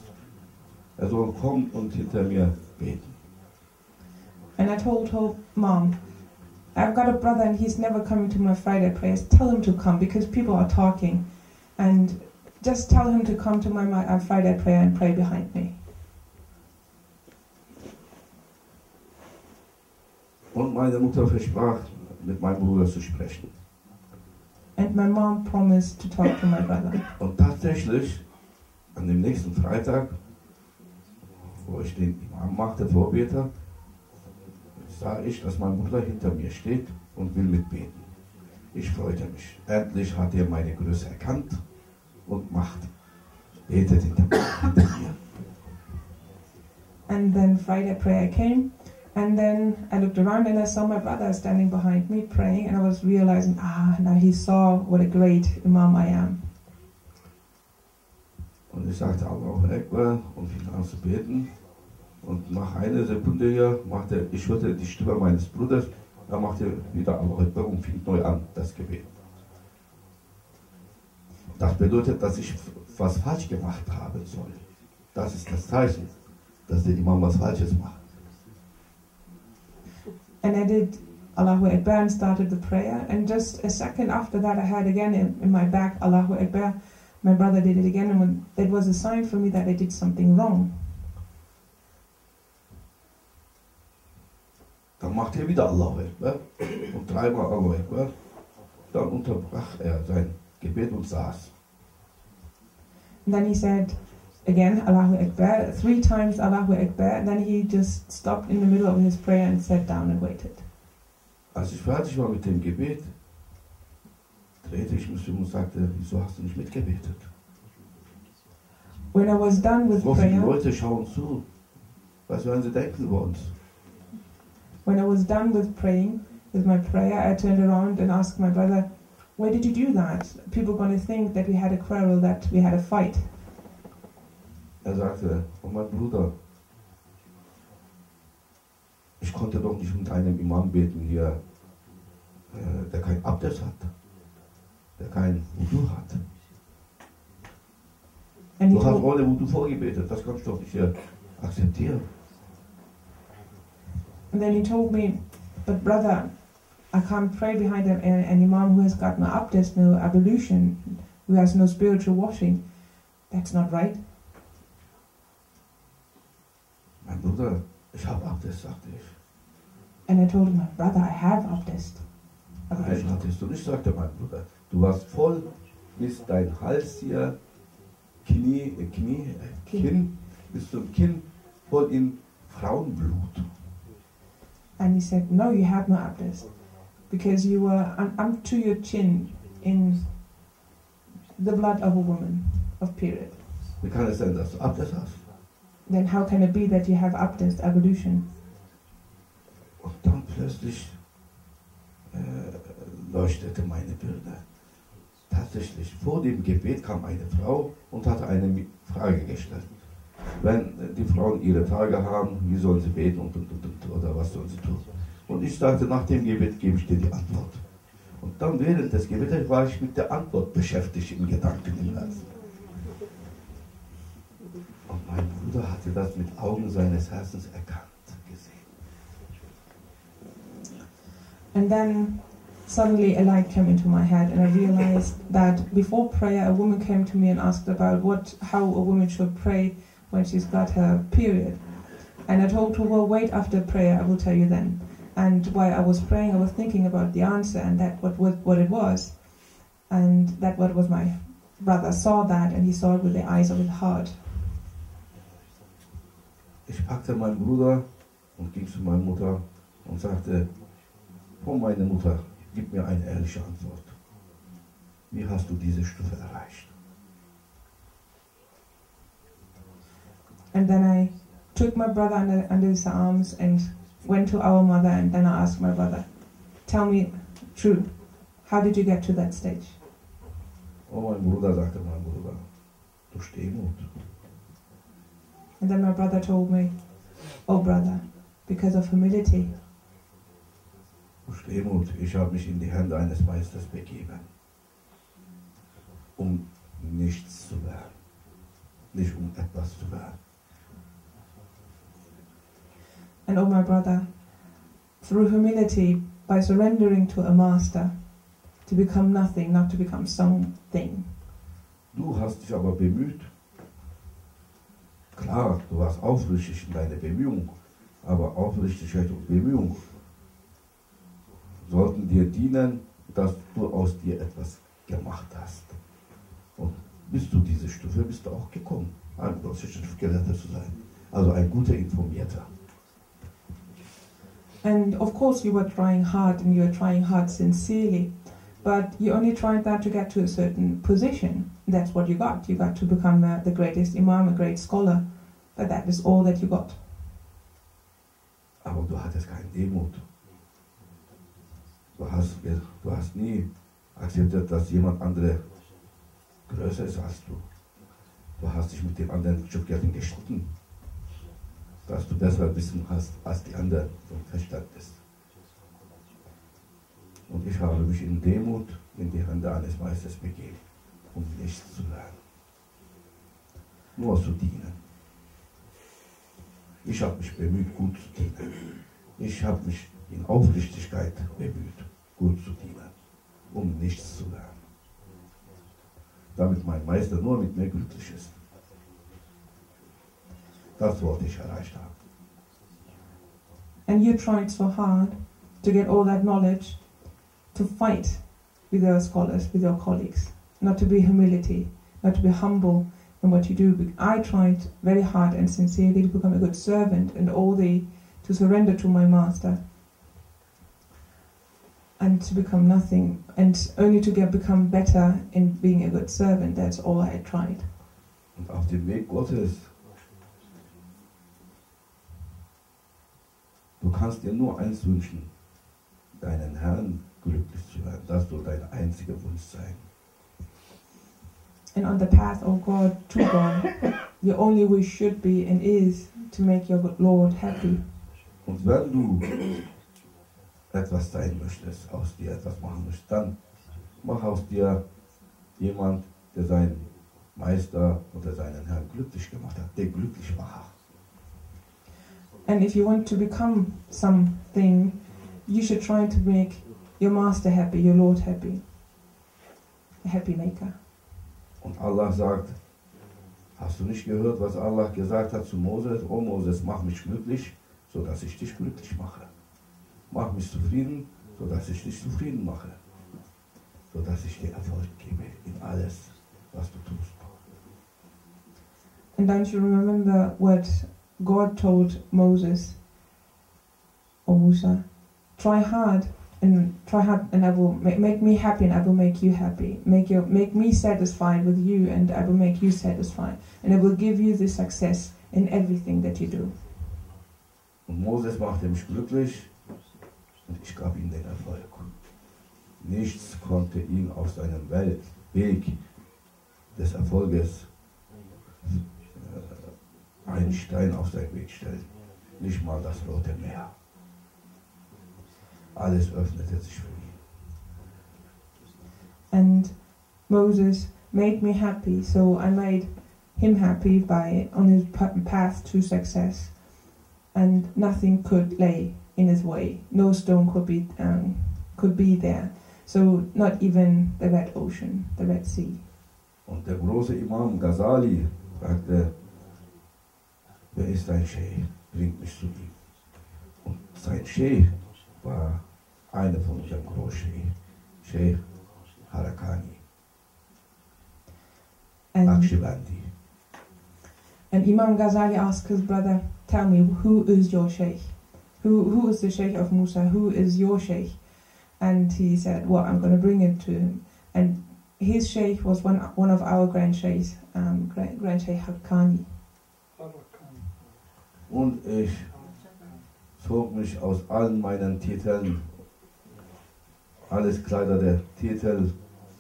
Er soll kommen und hinter mir beten. And I told her, Mom, I've got a brother and he's never coming to my Friday prayers. Tell him to come because people are talking. And just tell him to come to my Friday prayer and pray behind me. Und meine Mutter versprach, mit meinem Bruder zu sprechen. And my mom promised to talk to my brother. Und tatsächlich, an dem nächsten Freitag, wo ich den Imam machte, Vorbeter, sah ich, dass mein Bruder hinter mir steht und will mitbeten. Ich freute mich. Endlich hat er meine Größe erkannt und betet hinter mir. And then Friday prayer came, and then I looked around and I saw my brother standing behind me praying, and I was realizing, now he saw what a great Imam I am. Und ich sagte Allahu Akbar und fing an zu beten. Und nach einer Sekunde hier ich hörte die Stimme meines Bruders, er machte wieder Allahu Akbar und fing neu an, das Gebet. Das bedeutet, dass ich was falsch gemacht haben soll. Das ist das Zeichen, dass der Imam was Falsches macht. And I did Allahu Akbar and started the prayer, and just a second after that I heard again in my back Allahu Akbar. My brother did it again, and it was a sign for me that I did something wrong. Dann machte er wieder Allahu Akbar und dreimal Allahu Akbar. Dann unterbrach er sein Gebet und saß. And then he said again Allahu Akbar, 3 times Allahu Akbar, and then he just stopped in the middle of his prayer and sat down and waited. Als ich fertig war mit dem Gebet, drehte ich mich um und sagte, wieso hast du nicht mitgebetet? When I was done with So viele prayer, Leute schauen zu. Was werden sie denken über uns? when I was done with praying, with my prayer, I turned around and asked my brother, why did you do that? People are going to think that we had a quarrel, that we had a fight. Er sagte, oh mein Bruder, ich konnte doch nicht mit einem Imam beten hier, der kein Abdes hat, der kein Wudu hat. And he Du hast told, ohne Wudu vorgebetet, das kannst du doch nicht akzeptieren. and then he told me, but brother, I can't pray behind an imam who has got no abdest, no ablution, who has no spiritual washing. That's not right. Mein Bruder, ich habe Abdes, sagte ich. And I told him, my brother, I have abdest. Nein, hattest du nicht, sagte mein Bruder. Du warst voll bis dein Hals hier, Kinn, bis zum Kinn, voll in Frauenblut. And he said, no, you have no abdest, because you were up to your chin in the blood of a woman, of period. Wie kann es sein, dass du Abdes hast? Then how can it be that you have abdest, ablution? Und dann plötzlich leuchtete meine Birne. Tatsächlich, vor dem Gebet kam eine Frau und hatte eine Frage gestellt. Wenn die Frauen ihre Tage haben, wie sollen sie beten und, oder was sollen sie tun? Und ich sagte, nach dem Gebet gebe ich dir die Antwort. Und dann während des Gebetes war ich mit der Antwort beschäftigt im Gedanken im Herzen. Und mein Bruder hatte das mit Augen seines Herzens erkannt, gesehen. And then suddenly a light came into my head, and I realized that before prayer a woman came to me and asked about how a woman should pray when she's got her period. And I told her, well, wait after prayer, I will tell you then. And while I was praying, I was thinking about the answer and that what it was. And that what was my brother saw that, and he saw it with the eyes of his heart. Ich packte meinen Bruder und ging zu meiner Mutter und sagte, oh meine Mutter, gib mir eine ehrliche Antwort. Wie hast du diese Stufe erreicht? And then I took my brother under his arms and went to our mother, and then I asked my brother, tell me true, how did you get to that stage? Oh mein Bruder, sagte mein Bruder, durch Demut. And then my brother told me, oh brother, because of humility. Durch Demut, ich habe mich in die Hände eines Meisters begeben, um nichts zu werden, nicht um etwas zu werden. And oh my brother, through humility, by surrendering to a master, to become nothing, not to become something. Du hast dich aber bemüht. Klar, du warst aufrichtig in deiner Bemühung, aber Aufrichtigkeit und Bemühung sollten dir dienen, dass du aus dir etwas gemacht hast. Und bis zu dieser Stufe bist du auch gekommen, ein Gelehrter zu sein. Also ein guter Informierter. And of course you were trying hard and you were trying hard sincerely, but you only tried that to get to a certain position. That's what you got. You got to become the greatest Imam, a great scholar, but that is all that you got. Aber du hattest keine Demut. Du hast nie akzeptiert, dass jemand andere größer ist als du. Du hast dich mit dem anderen Schubgärten gestritten, dass du besser Wissen hast als die anderen und Verstand ist. Und ich habe mich in Demut in die Hände eines Meisters begeben, um nichts zu lernen, nur zu dienen. Ich habe mich bemüht, gut zu dienen. Ich habe mich in Aufrichtigkeit bemüht, gut zu dienen, um nichts zu lernen. Damit mein Meister nur mit mir glücklich ist. Das wollte ich erreicht haben. And you tried so hard to get all that knowledge, to fight with your scholars, with your colleagues, not to be humility, not to be humble in what you do. I tried very hard and sincerely to become a good servant and to surrender to my master and to become nothing and only to become better in being a good servant. That's all I tried. Und auf dem Weg Gottes, du kannst dir nur eins wünschen, deinen Herrn glücklich zu werden. Das soll dein einziger Wunsch sein. And on the path of God, to God, your only wish should be and is to make your Lord happy. Und wenn du etwas sein möchtest, aus dir etwas machen möchtest, dann mach aus dir jemand, der seinen Meister oder seinen Herrn glücklich gemacht hat, der Glücklichmacher. And if you want to become something, you should try to make your master happy, your Lord happy, a happy maker. Und Allah sagt, hast du nicht gehört, was Allah gesagt hat zu Moses? Oh Moses, mach mich glücklich, sodass ich dich glücklich mache. Mach mich zufrieden, sodass ich dich zufrieden mache. Sodass ich dir Erfolg gebe in alles, was du tust. And don't you remember what God told Moses or Musa? Try hard and I will make me happy and I will make you happy. Make me satisfied with you and I will make you satisfied. And I will give you the success in everything that you do. Und Moses machte mich glücklich und ich gab ihm den Erfolg. Nichts konnte ihn auf seinem Weg des Erfolges einen Stein auf seinen Weg stellen. Nicht mal das Rote Meer. Alles öffnete sich für ihn. And Moses made me happy, so I made him happy on his path to success. And nothing could lay in his way. No stone could be there. So not even the Red Ocean, the Red Sea. Und der große Imam Ghazali sagte, wer ist dein Scheich? Bringt mich zu ihm. Und sein Scheich war einer von unserem Großscheich, Scheich Harakani, Naqshbandi. And Imam Ghazali asked his brother, tell me, who is your Sheikh? Who is the Sheikh of Musa? Who is your Sheikh? And he said, well, I'm going to bring it to him. And his Sheikh was one of our Grand Sheikhs, Grand Sheikh Haqqani. Und ich zog mich aus allen meinen Titeln, alles Kleider der Titel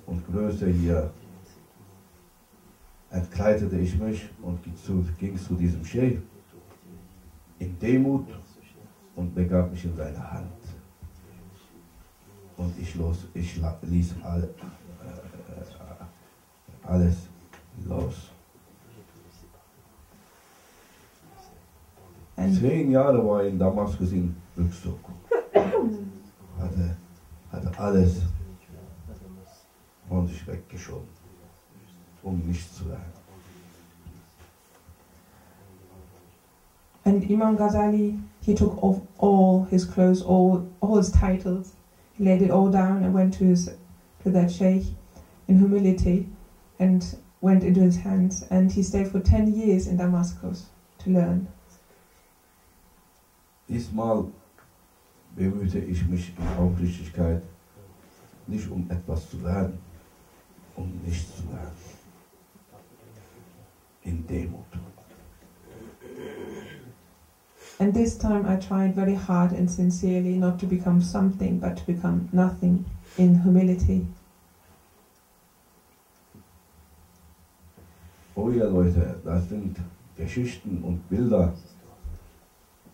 und Größe hier, entkleidete ich mich und ging zu diesem Scheich in Demut und begab mich in seine Hand. Und ich ließ alles los. And 10 Jahre war er in Damaskus in Rückzug. Hatte alles von sich weggeschoben, um nichts zu lernen. And Imam Ghazali, he took off all his clothes, all his titles. He laid it all down and went to that sheikh in humility and went into his hands. And he stayed for 10 years in Damascus to learn. Diesmal bemühte ich mich in Aufrichtigkeit, nicht um etwas zu werden, um nichts zu werden. In Demut. And this time I tried very hard and sincerely not to become something, but to become nothing, in humility. Oh ja Leute, das sind Geschichten und Bilder,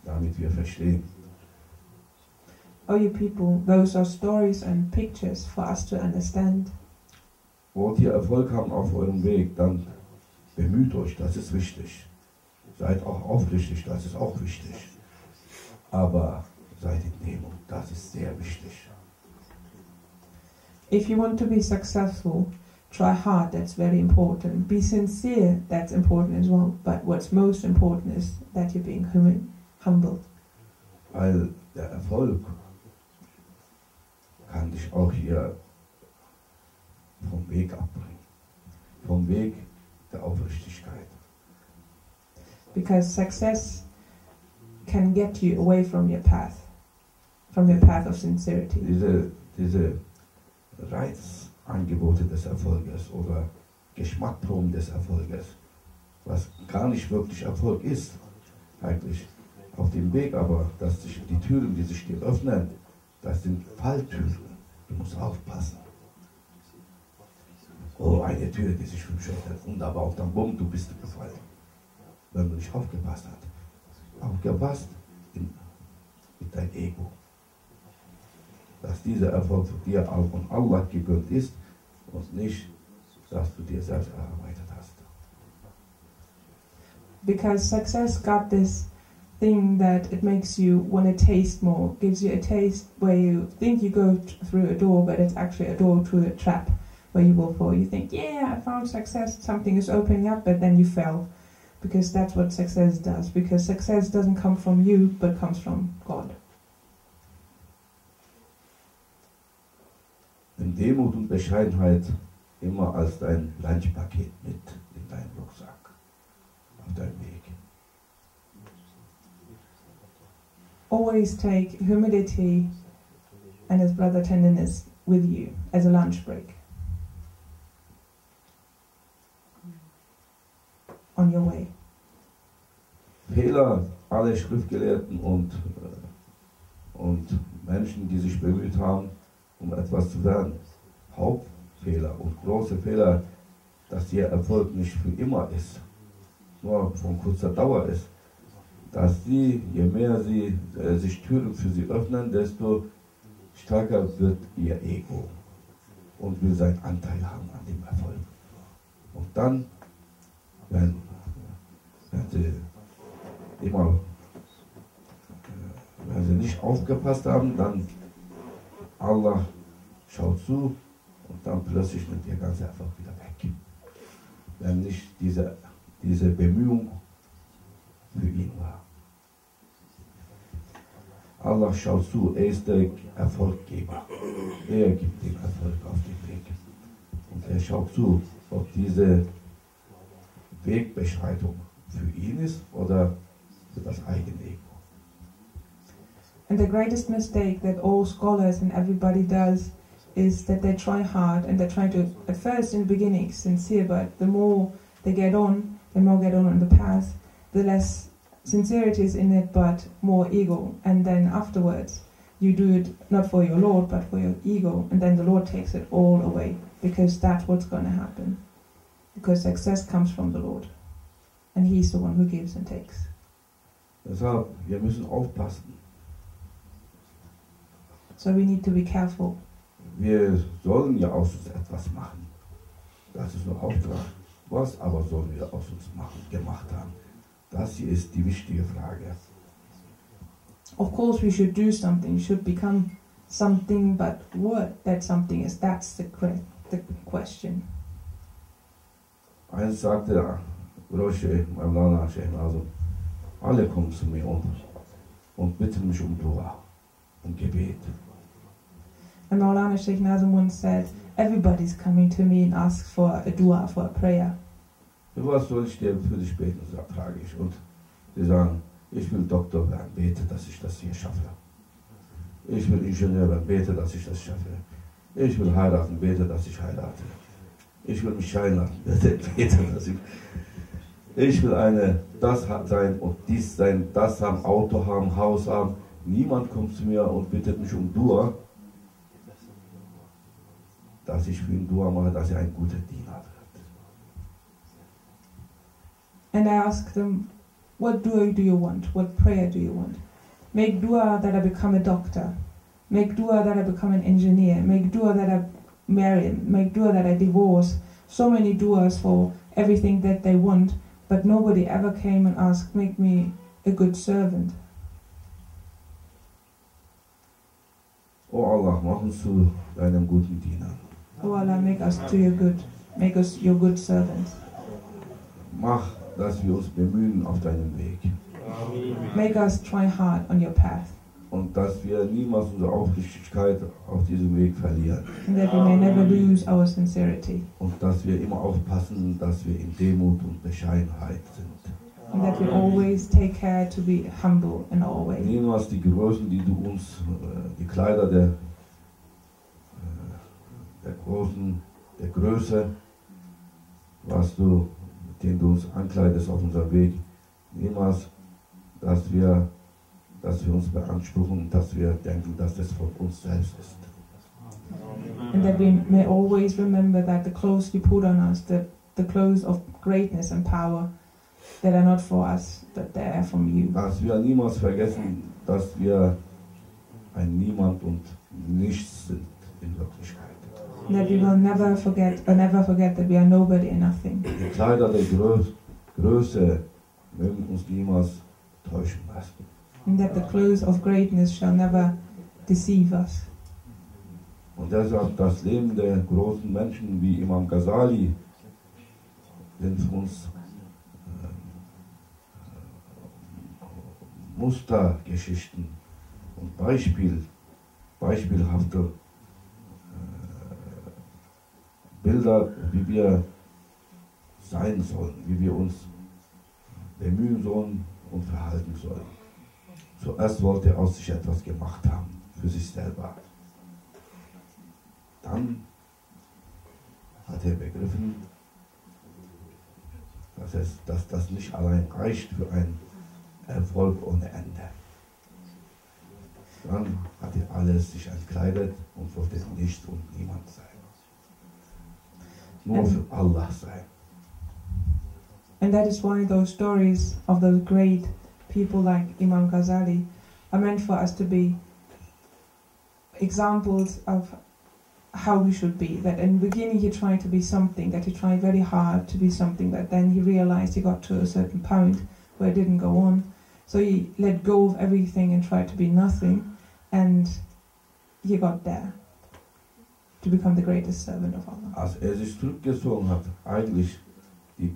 damit wir verstehen. Oh you people, those are stories and pictures for us to understand. Wollt ihr Erfolg haben auf eurem Weg, dann bemüht euch, das ist wichtig. Seid auch aufrichtig, das ist auch wichtig. Aber seid in Demut, das ist sehr wichtig. If you want to be successful, try hard, that's very important. Be sincere, that's important as well. But what's most important is that you're being humble. Weil der Erfolg kann dich auch hier vom Weg abbringen. Vom Weg der Aufrichtigkeit. Because success can get you away from your path of sincerity. Diese Reizangebote des Erfolges oder Geschmackproben des Erfolges, was gar nicht wirklich Erfolg ist, eigentlich auf dem Weg, aber dass sich die Türen, die sich dir öffnen, das sind Falltüren. Du musst aufpassen. Oh, eine Tür, die sich öffnet, wunderbar, und dann bumm, du bist gefallen. Wenn du nicht aufgepasst hast. Aufgepasst mit deinem Ego. Dass dieser Erfolg für dir auch von Allah gegönnt ist und nicht, dass du dir selbst erarbeitet hast. Because success got this thing that it makes you want to taste more, gives you a taste where you think you go through a door, but it's actually a door to a trap where you will fall. You think, yeah, I found success, something is opening up, but then you fell. Because that's what success does. Because success doesn't come from you, but comes from God. In Demut und Bescheidenheit immer als dein Lunchpaket mit in deinem Rucksack, auf deinem Weg. Always take humility and his brother tenderness with you as a lunch break on your way. Fehler aller Schriftgelehrten und Menschen, die sich bemüht haben, um etwas zu werden. Hauptfehler und große Fehler, dass ihr Erfolg nicht für immer ist, nur von kurzer Dauer ist. Dass sie, je mehr sie sich Türen für sie öffnen, desto stärker wird ihr Ego und will seinen Anteil haben an dem Erfolg. Und dann, wenn sie nicht aufgepasst haben, dann Allah schaut zu und dann plötzlich nimmt ihr ganzer Erfolg wieder weg. Wenn nicht diese Bemühung für ihn war. Allah schaut zu, er ist der Erfolggeber. Er gibt den Erfolg auf den Weg. Und er schaut zu, ob diese Wegbeschreitung für ihn ist oder für das eigene Ego. And the greatest mistake that all scholars and everybody does is that they try hard and they try to, at first in the beginning, sincere, but the more they get on the path, the less sincerity is in it, but more ego. And then afterwards, you do it not for your Lord, but for your ego, and then the Lord takes it all away, because that's what's going to happen. Because success comes from the Lord, and He's the one who gives and takes. Deshalb, wir müssen aufpassen. So we need to be careful. Wir sollen ja aus uns etwas machen. Das ist nur Auftrag. Was aber sollen wir aus uns gemacht haben? Das hier ist die wichtige Frage. Of course we should do something, should become something, but what that something is, that's the question. Eins sagte Roche, Maulana Sheikh Nazim, alle kommen zu mir und bitten mich um Dua, um Gebet. And Maulana Sheikh Nazim once said, everybody's coming to me and asks for a dua, for a prayer. Für was soll ich dir für dich beten, frage ich. Und sie sagen, ich will Doktor werden, bete, dass ich das hier schaffe. Ich will Ingenieur werden, bete, dass ich das schaffe. Ich will heiraten, bete, dass ich heirate. Ich will mich scheiden lassen, bete, dass ich will das sein und dies sein, das haben, Auto haben, Haus haben. Niemand kommt zu mir und bittet mich um Dua, dass ich für ihn Dua mache, dass er ein guter Diener wird. And I asked them, what dua do you want? What prayer do you want? Make dua that I become a doctor. Make dua that I become an engineer. Make dua that I marry. Make dua that I divorce. So many duas for everything that they want, but nobody ever came and asked, make me a good servant. Oh Allah, mach uns zu deinem guten Diener. Oh Allah, make us your good servants. Mach, dass wir uns bemühen auf deinem Weg. Make us try hard on your path. Und dass wir niemals unsere Aufrichtigkeit auf diesem Weg verlieren. And that we may never lose our sincerity. Und dass wir immer aufpassen, dass wir in Demut und Bescheidenheit sind. And that we always take care to be humble in all ways. Niemals die Größen, die du uns, die Kleider der Größe, mit denen du uns ankleidest auf unserem Weg, niemals, dass wir uns beanspruchen, dass wir denken, dass das von uns selbst ist. And that we may always remember that the clothes you put on us, the clothes of greatness and power, that are not for us, that they are from you. Dass wir niemals vergessen, dass wir ein Niemand und Nichts sind in Wirklichkeit. That we will never forget that we are nobody and nothing. Die Kleider der Größe mögen uns niemals täuschen lassen. And that the clothes of greatness shall never deceive us. Und deshalb das Leben der großen Menschen wie Imam Ghazali sind für uns Mustergeschichten und beispielhafte Bilder, wie wir sein sollen, wie wir uns bemühen sollen und verhalten sollen. Zuerst wollte er aus sich etwas gemacht haben, für sich selber. Dann hat er begriffen, dass das nicht allein reicht für einen Erfolg ohne Ende. Dann hat er alles sich entkleidet und wollte nicht und niemand sein. Nur für Allah sein. And that is why those stories of those great people like Imam Ghazali are meant for us to be examples of how we should be. That in the beginning he tried to be something, that he tried very hard to be something, that then he realized he got to a certain point where it didn't go on. So he let go of everything and tried to be nothing, and he got there to become the greatest servant of Allah. Als er sich zurückgezogen hat, eigentlich die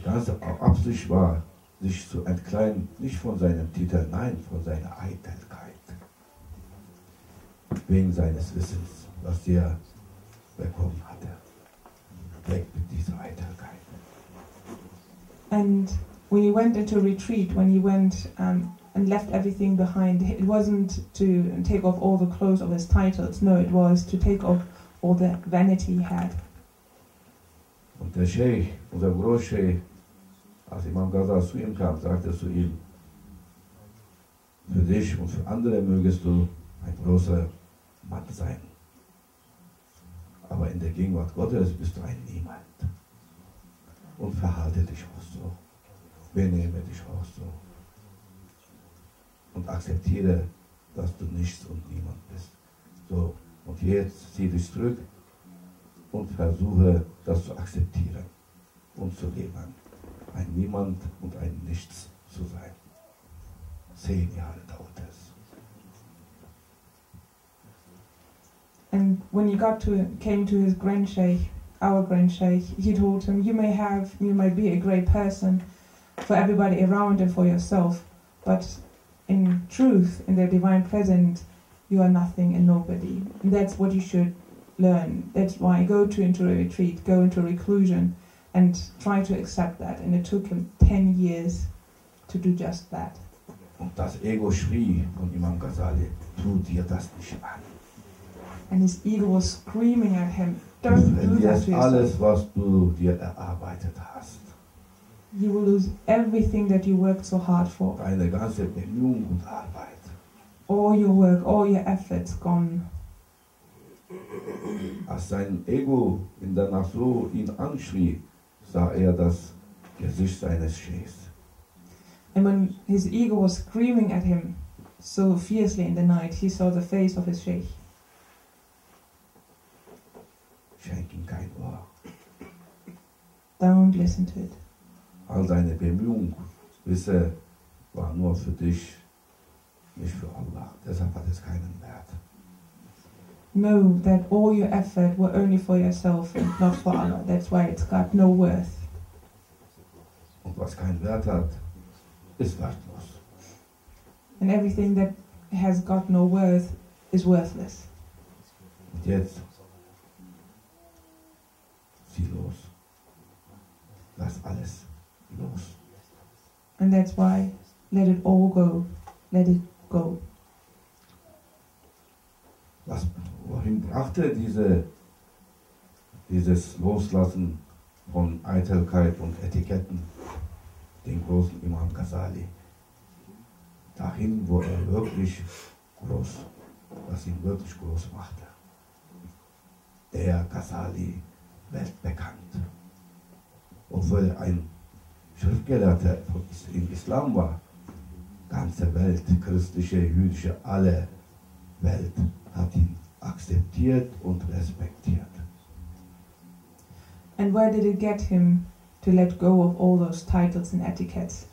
ganze Absicht war, sich zu entkleiden, nicht von seinem Titel, nein, von seiner Eitelkeit. Wegen seines Wissens, was er bekommen hatte. Weg mit dieser Eitelkeit. And when he went into retreat, when he went and left everything behind, it wasn't to take off all the clothes of his titles, no, it was to take off all the vanity he had. Und der Sheikh, unser Großscheich, als Imam Ghazali zu ihm kam, sagte zu ihm, für dich und für andere mögest du ein großer Mann sein. Aber in der Gegenwart Gottes bist du ein Niemand. Und verhalte dich auch so. Benehme dich auch so. Und akzeptiere, dass du nichts und niemand bist. So, und jetzt zieh dich zurück und versuche, das zu akzeptieren und zu leben. Ein Niemand und ein Nichts zu sein. 10 Jahre dauert es. And when he came to his grand sheikh, our grand sheikh, he told him, you might be a great person for everybody around and for yourself, but in truth, in the divine presence, you are nothing and nobody. And that's what you should learn. That's why go into a retreat, go into reclusion, and try to accept that. And it took him 10 years to do just that. Und das Ego schrie von Imam Ghazali, tu dir das nicht an. And his ego was screaming at him, Du don't do that verlierst to yourself. alles, was du dir erarbeitet hast. You will lose everything that you worked so hard for. Deine ganze Bemühung und Arbeit. All your work, all your efforts gone. Als sein Ego in der Nacht so ihn anschrie, sah er das Gesicht seines Scheichs. And when his ego was screaming at him so fiercely in the night, he saw the face of his sheikh. Schenk ihm kein Ohr. Don't listen to it. All deine Bemühung, wisse, war nur für dich, nicht für Allah. Deshalb hat es keinen Wert. Know that all your effort were only for yourself and not for Allah. That's why it's got no worth. Und was keinen Wert hat, ist wertlos. And everything that has got no worth is worthless. Und jetzt, zieh los. Lass alles los. And that's why let it all go. Let it go. Wohin brachte dieses Loslassen von Eitelkeit und Etiketten den großen Imam Ghazali? Dahin, wo er wirklich was ihn wirklich groß machte. Der Ghazali, weltbekannt. Obwohl er ein Schriftgelehrter im Islam war, ganze Welt, christliche, jüdische, alle Welt hat ihn akzeptiert und respektiert. And where did it get him to let go of all those titles and etiquettes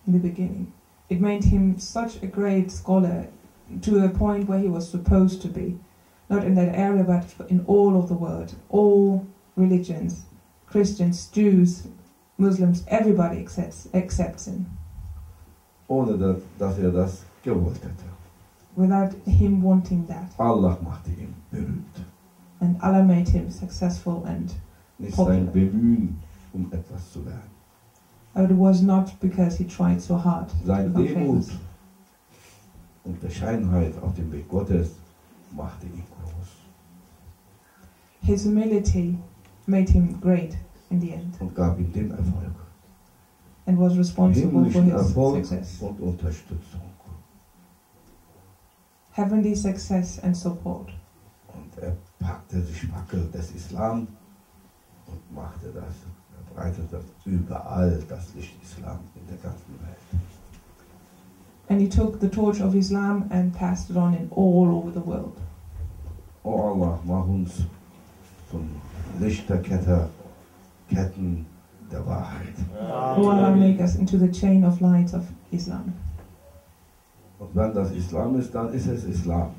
in the beginning? It made him such a great scholar to a point where he was supposed to be. Not in that area, but in all of the world. All religions, Christians, Jews, Muslims, everybody accepts him. Ohne dass er das gewollt hätte. Without him wanting that. Allah machte ihn berühmt. And Allah made him successful and Nicht popular. sein Bemühen, etwas zu lernen. But it was not because he tried so hard to Sein become Demut famous. und Bescheidenheit auf dem Weg Gottes machte ihn groß. His humility made him great in the end Und gab ihm den Erfolg. and was responsible for Himmlischen his Erfolg success. und Unterstützung. Heavenly success and support. Und er packte die Spackel des Islam und machte das, verbreitete überall das Licht Islam in der ganzen Welt. And he took the torch of Islam and passed it on in all over the world. Oh Allah, mach uns zum Lichterketten der Wahrheit. Oh Allah, make us into the chain of lights of Islam. Und wenn das Islam ist, dann ist es Islam.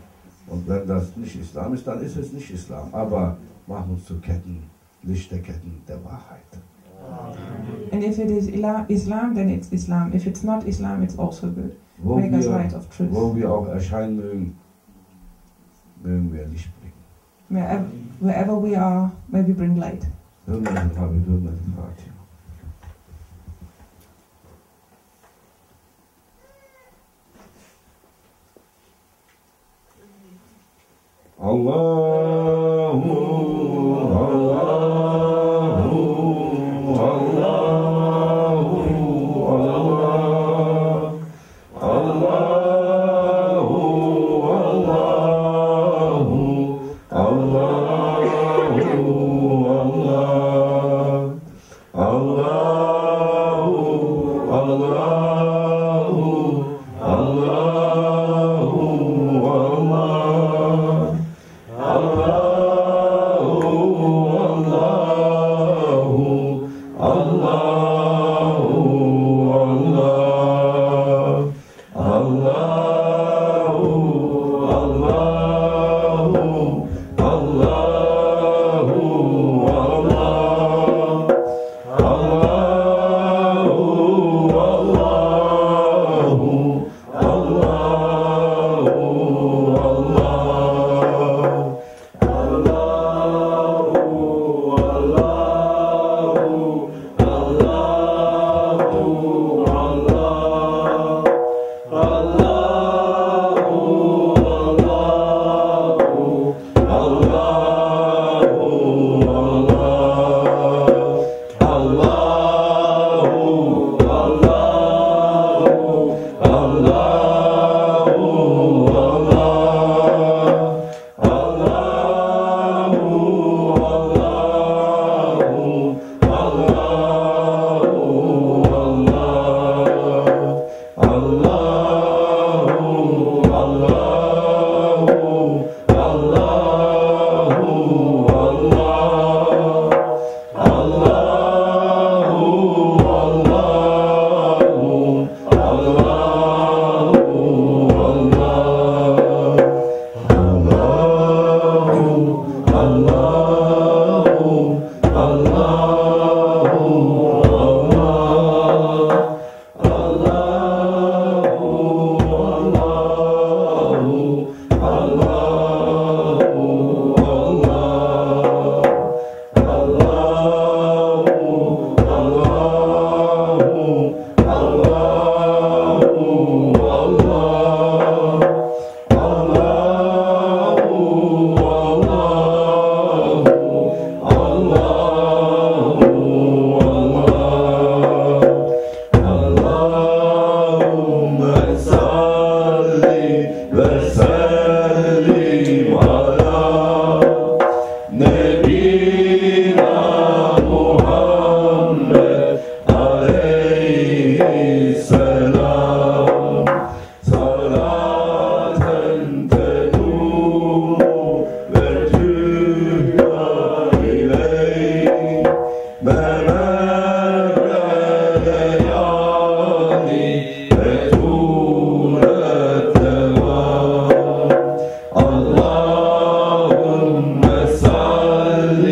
Und wenn das nicht Islam ist, dann ist es nicht Islam. Aber mach uns zu Lichterketten der Wahrheit. And if it is Islam, then it's Islam. If it's not Islam, it's also good. Wo Make us light of truth. wir auch erscheinen mögen wir Licht bringen. Wherever we are, may we bring light. Hören wir den Fatiha. Allahu, Allahu, Allahu, Allah, Allahu, Allahu, Allahu, Allah, السلام صلاة تدوم وتهدى إليه ممر الليالي وطول الدوام اللهم صل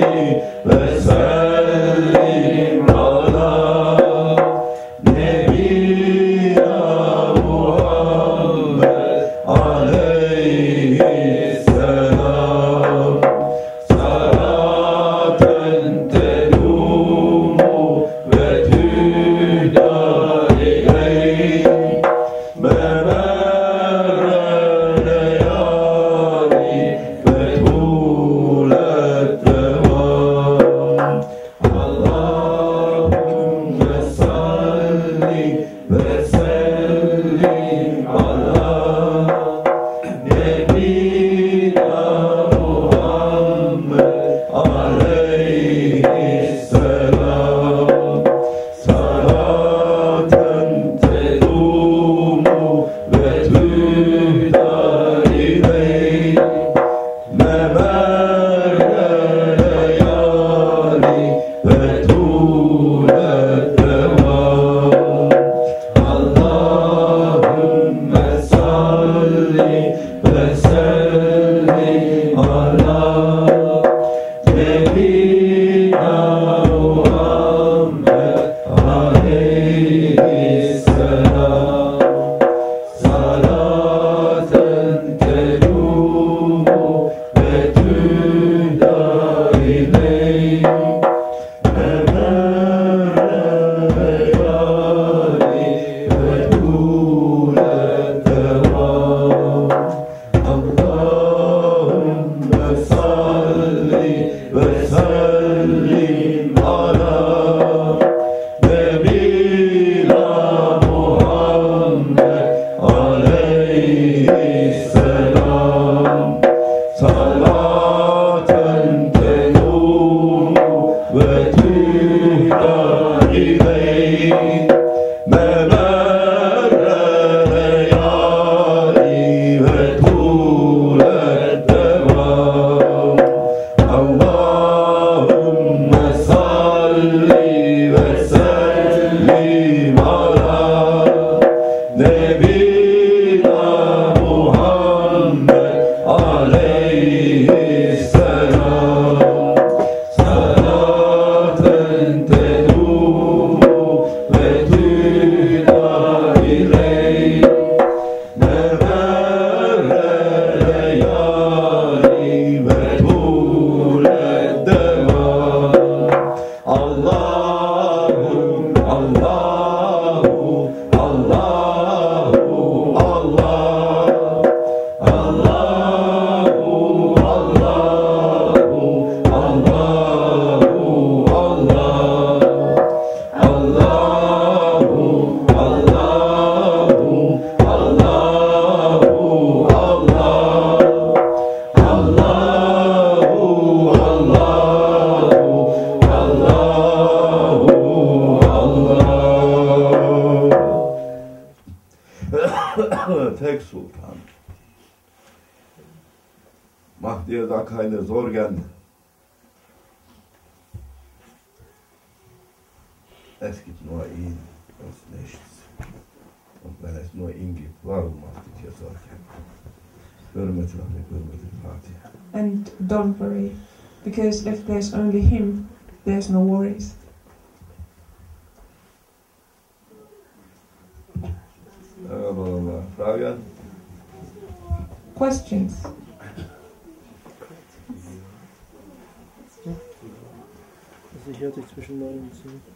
وسلم على نبينا محمد عليه السلام صلاة تدوم وتهدى إليه ممر الليالي وطول الدوام اللهم صل وسلم على نبينا محمد عليه السلام صلاة تدوم وتهدى إليه ممر الليالي وطول الدوام اللهم صل وسلم على نبينا محمد عليه السلام صلاة تدوم وتهدى إليه ممر الليالي وطول الدوام اللهم صل وسلم على نبينا محمد عليه السلام صلاة تدوم وتهدى إليه ممر الليالي وطول الدوام اللهم صل وسلم على نبينا محمد عليه السلام صلاة تدوم وتهدى إليه ممر الليالي وطول الدوام اللهم الله الله الله Tek Sultan. Mach dir da keine Sorgen. Es gibt nur ihn, sonst nichts. Und wenn es nur ihn gibt, warum machst du dir Sorgen? Hürmetle Fatiha. And don't worry, because if there's only him, there's no worries. Fragen? Questions? Also ich hörte zwischen 9 und 10.